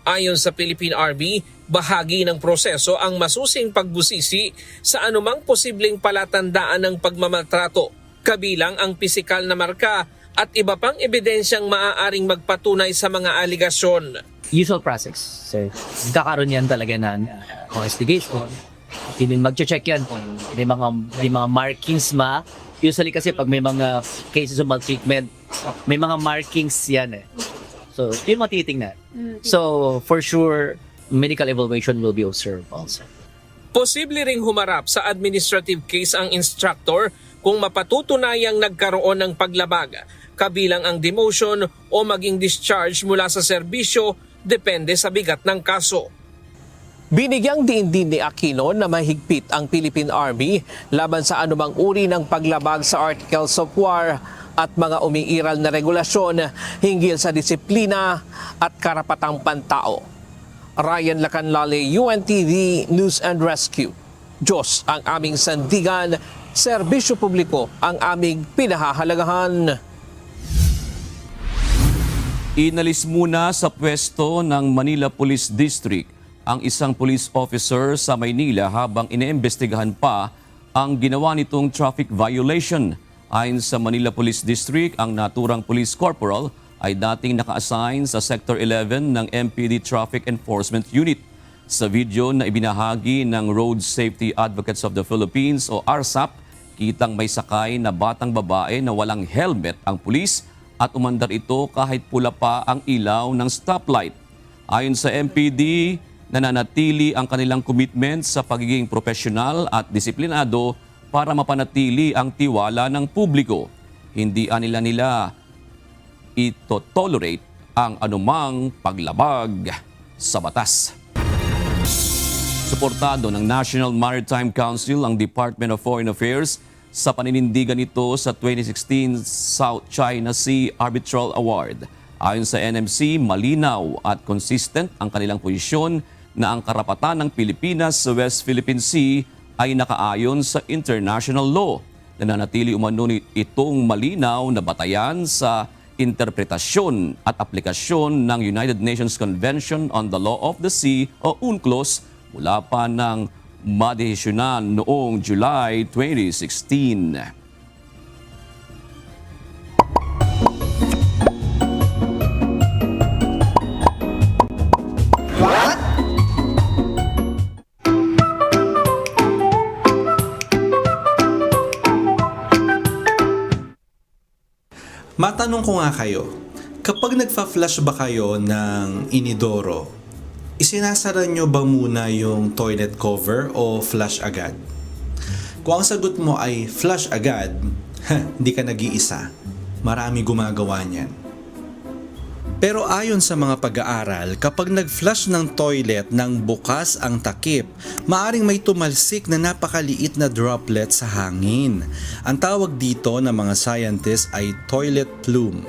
Speaker 5: Ayon sa Philippine Army, bahagi ng proseso ang masusing pagbusisi sa anumang posibleng palatandaan ng pagmamaltrato, kabilang ang pisikal na marka at iba pang ebidensyang maaaring magpatunay sa mga aligasyon.
Speaker 8: Usual process. So, kakaroon yan talaga ng investigation, Mag-check yan kung may mga markings usually kasi pag may mga cases of maltreatment, may mga markings yan eh. So, yun matitingnan. So, for sure, medical evaluation will be observed also.
Speaker 9: Posible ring humarap sa administrative case ang instructor kung mapatutunayang nagkaroon ng paglabag, kabilang ang demotion o maging discharge mula sa serbisyo, depende sa bigat ng kaso. Binigyang diin din ni Aquino na mahigpit ang Philippine Army laban sa anumang uri ng paglabag sa Articles of War at mga umiiral na regulasyon hinggil sa disiplina at karapatang pantao. Ryan Lacanlale, UNTV News and Rescue. Diyos ang aming sandigan, serbisyo publiko ang aming pinahahalagahan.
Speaker 10: Inalis muna sa pwesto ng Manila Police District ang isang police officer sa Maynila habang iniimbestigahan pa ang ginawa nitong traffic violation. Ayon sa Manila Police District, ang naturang police corporal ay dating naka-assign sa Sector 11 ng MPD Traffic Enforcement Unit. Sa video na ibinahagi ng Road Safety Advocates of the Philippines o RSAP, kitang may sakay na batang babae na walang helmet ang pulis at umandar ito kahit pula pa ang ilaw ng stoplight. Ayon sa MPD, nananatili ang kanilang commitment sa pagiging profesional at disiplinado para mapanatili ang tiwala ng publiko. Hindi nila ito-tolerate ang anumang paglabag sa batas. Suportado ng National Maritime Council ang Department of Foreign Affairs sa paninindigan nito sa 2016 South China Sea Arbitral Award. Ayon sa NMC, malinaw at consistent ang kanilang posisyon na ang karapatan ng Pilipinas sa West Philippine Sea ay nakaayon sa international law. Nananatili umano itong malinaw na batayan sa interpretasyon at aplikasyon ng United Nations Convention on the Law of the Sea o UNCLOS mula pa ng madesisyonan noong July 2016.
Speaker 11: Matanong ko nga kayo, kapag nagfa-flush ba kayo ng inidoro, isinasara nyo ba muna yung toilet cover o flush agad? Kung ang sagot mo ay flush agad, hindi ka nag-iisa. Marami gumagawa niyan. Pero ayon sa mga pag-aaral, kapag nag-flush ng toilet nang bukas ang takip, maaring may tumalsik na napakaliit na droplet sa hangin. Ang tawag dito ng mga scientists ay toilet plume.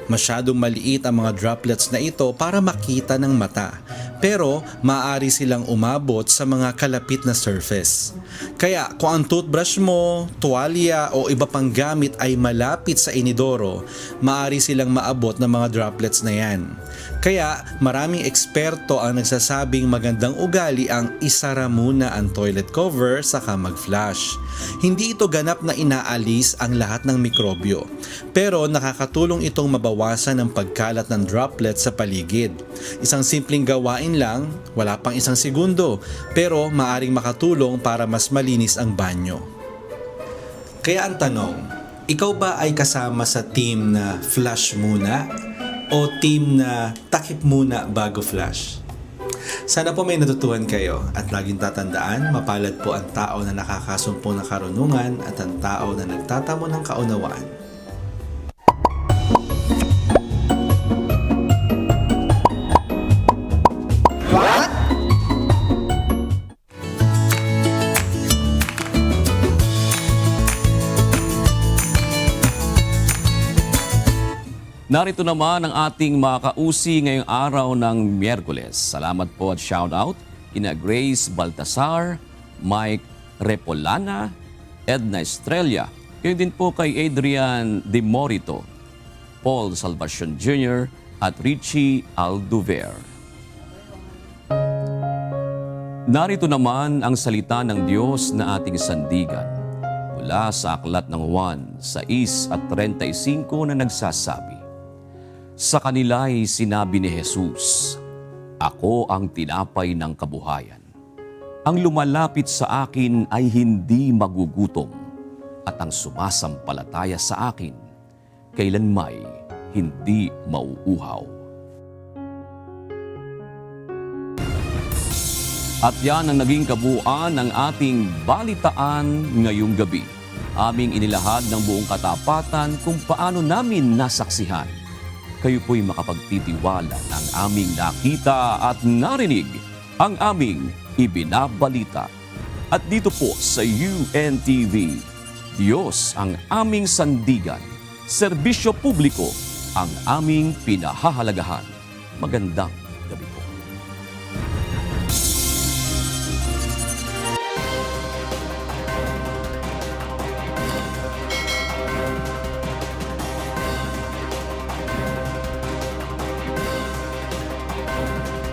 Speaker 11: Masyadong maliit ang mga droplets na ito para makita ng mata, pero maaari silang umabot sa mga kalapit na surface. Kaya kung ang toothbrush mo, tuwalya o iba pang gamit ay malapit sa inidoro, maaari silang maabot ng mga droplets na yan. Kaya maraming eksperto ang nagsasabing magandang ugali ang isara muna ang toilet cover saka mag-flush. Hindi ito ganap na inaalis ang lahat ng mikrobyo, pero nakakatulong itong mabawasan ang pagkalat ng droplets sa paligid. Isang simpleng gawain lang, wala pang isang segundo, pero maaring makatulong para mas malinis ang banyo. Kaya ang tanong, ikaw ba ay kasama sa team na flush muna o team na takip muna bago flush? Sana po may natutuhan kayo at laging tatandaan, mapalad po ang tao na nakakasumpo ng karunungan at ang tao na nagtatamo ng kaunawaan.
Speaker 10: Narito naman ang ating mga kausi ngayong araw ng Miyerkules. Salamat po at shoutout kina Grace Baltasar, Mike Repolana, Edna Estrella, kayo din po kay Adrian De Morito, Paul Salvacion Jr. at Richie Alduver. Narito naman ang salita ng Diyos na ating sandigan mula sa aklat ng Juan 6:35 na nagsasabi, sa kanila ay sinabi ni Jesus, ako ang tinapay ng kabuhayan. Ang lumalapit sa akin ay hindi magugutom, at ang sumasampalataya sa akin kailanmay hindi mauuhaw. At yan ang naging kabuuan ng ating balitaan ngayong gabi. Aming inilahad ng buong katapatan kung paano namin nasaksihan. Kayo po'y makapagtitiwala ng aming nakita at narinig, ang aming ibinabalita. At dito po sa UNTV, Diyos ang aming sandigan, serbisyo publiko ang aming pinahahalagahan. Magandang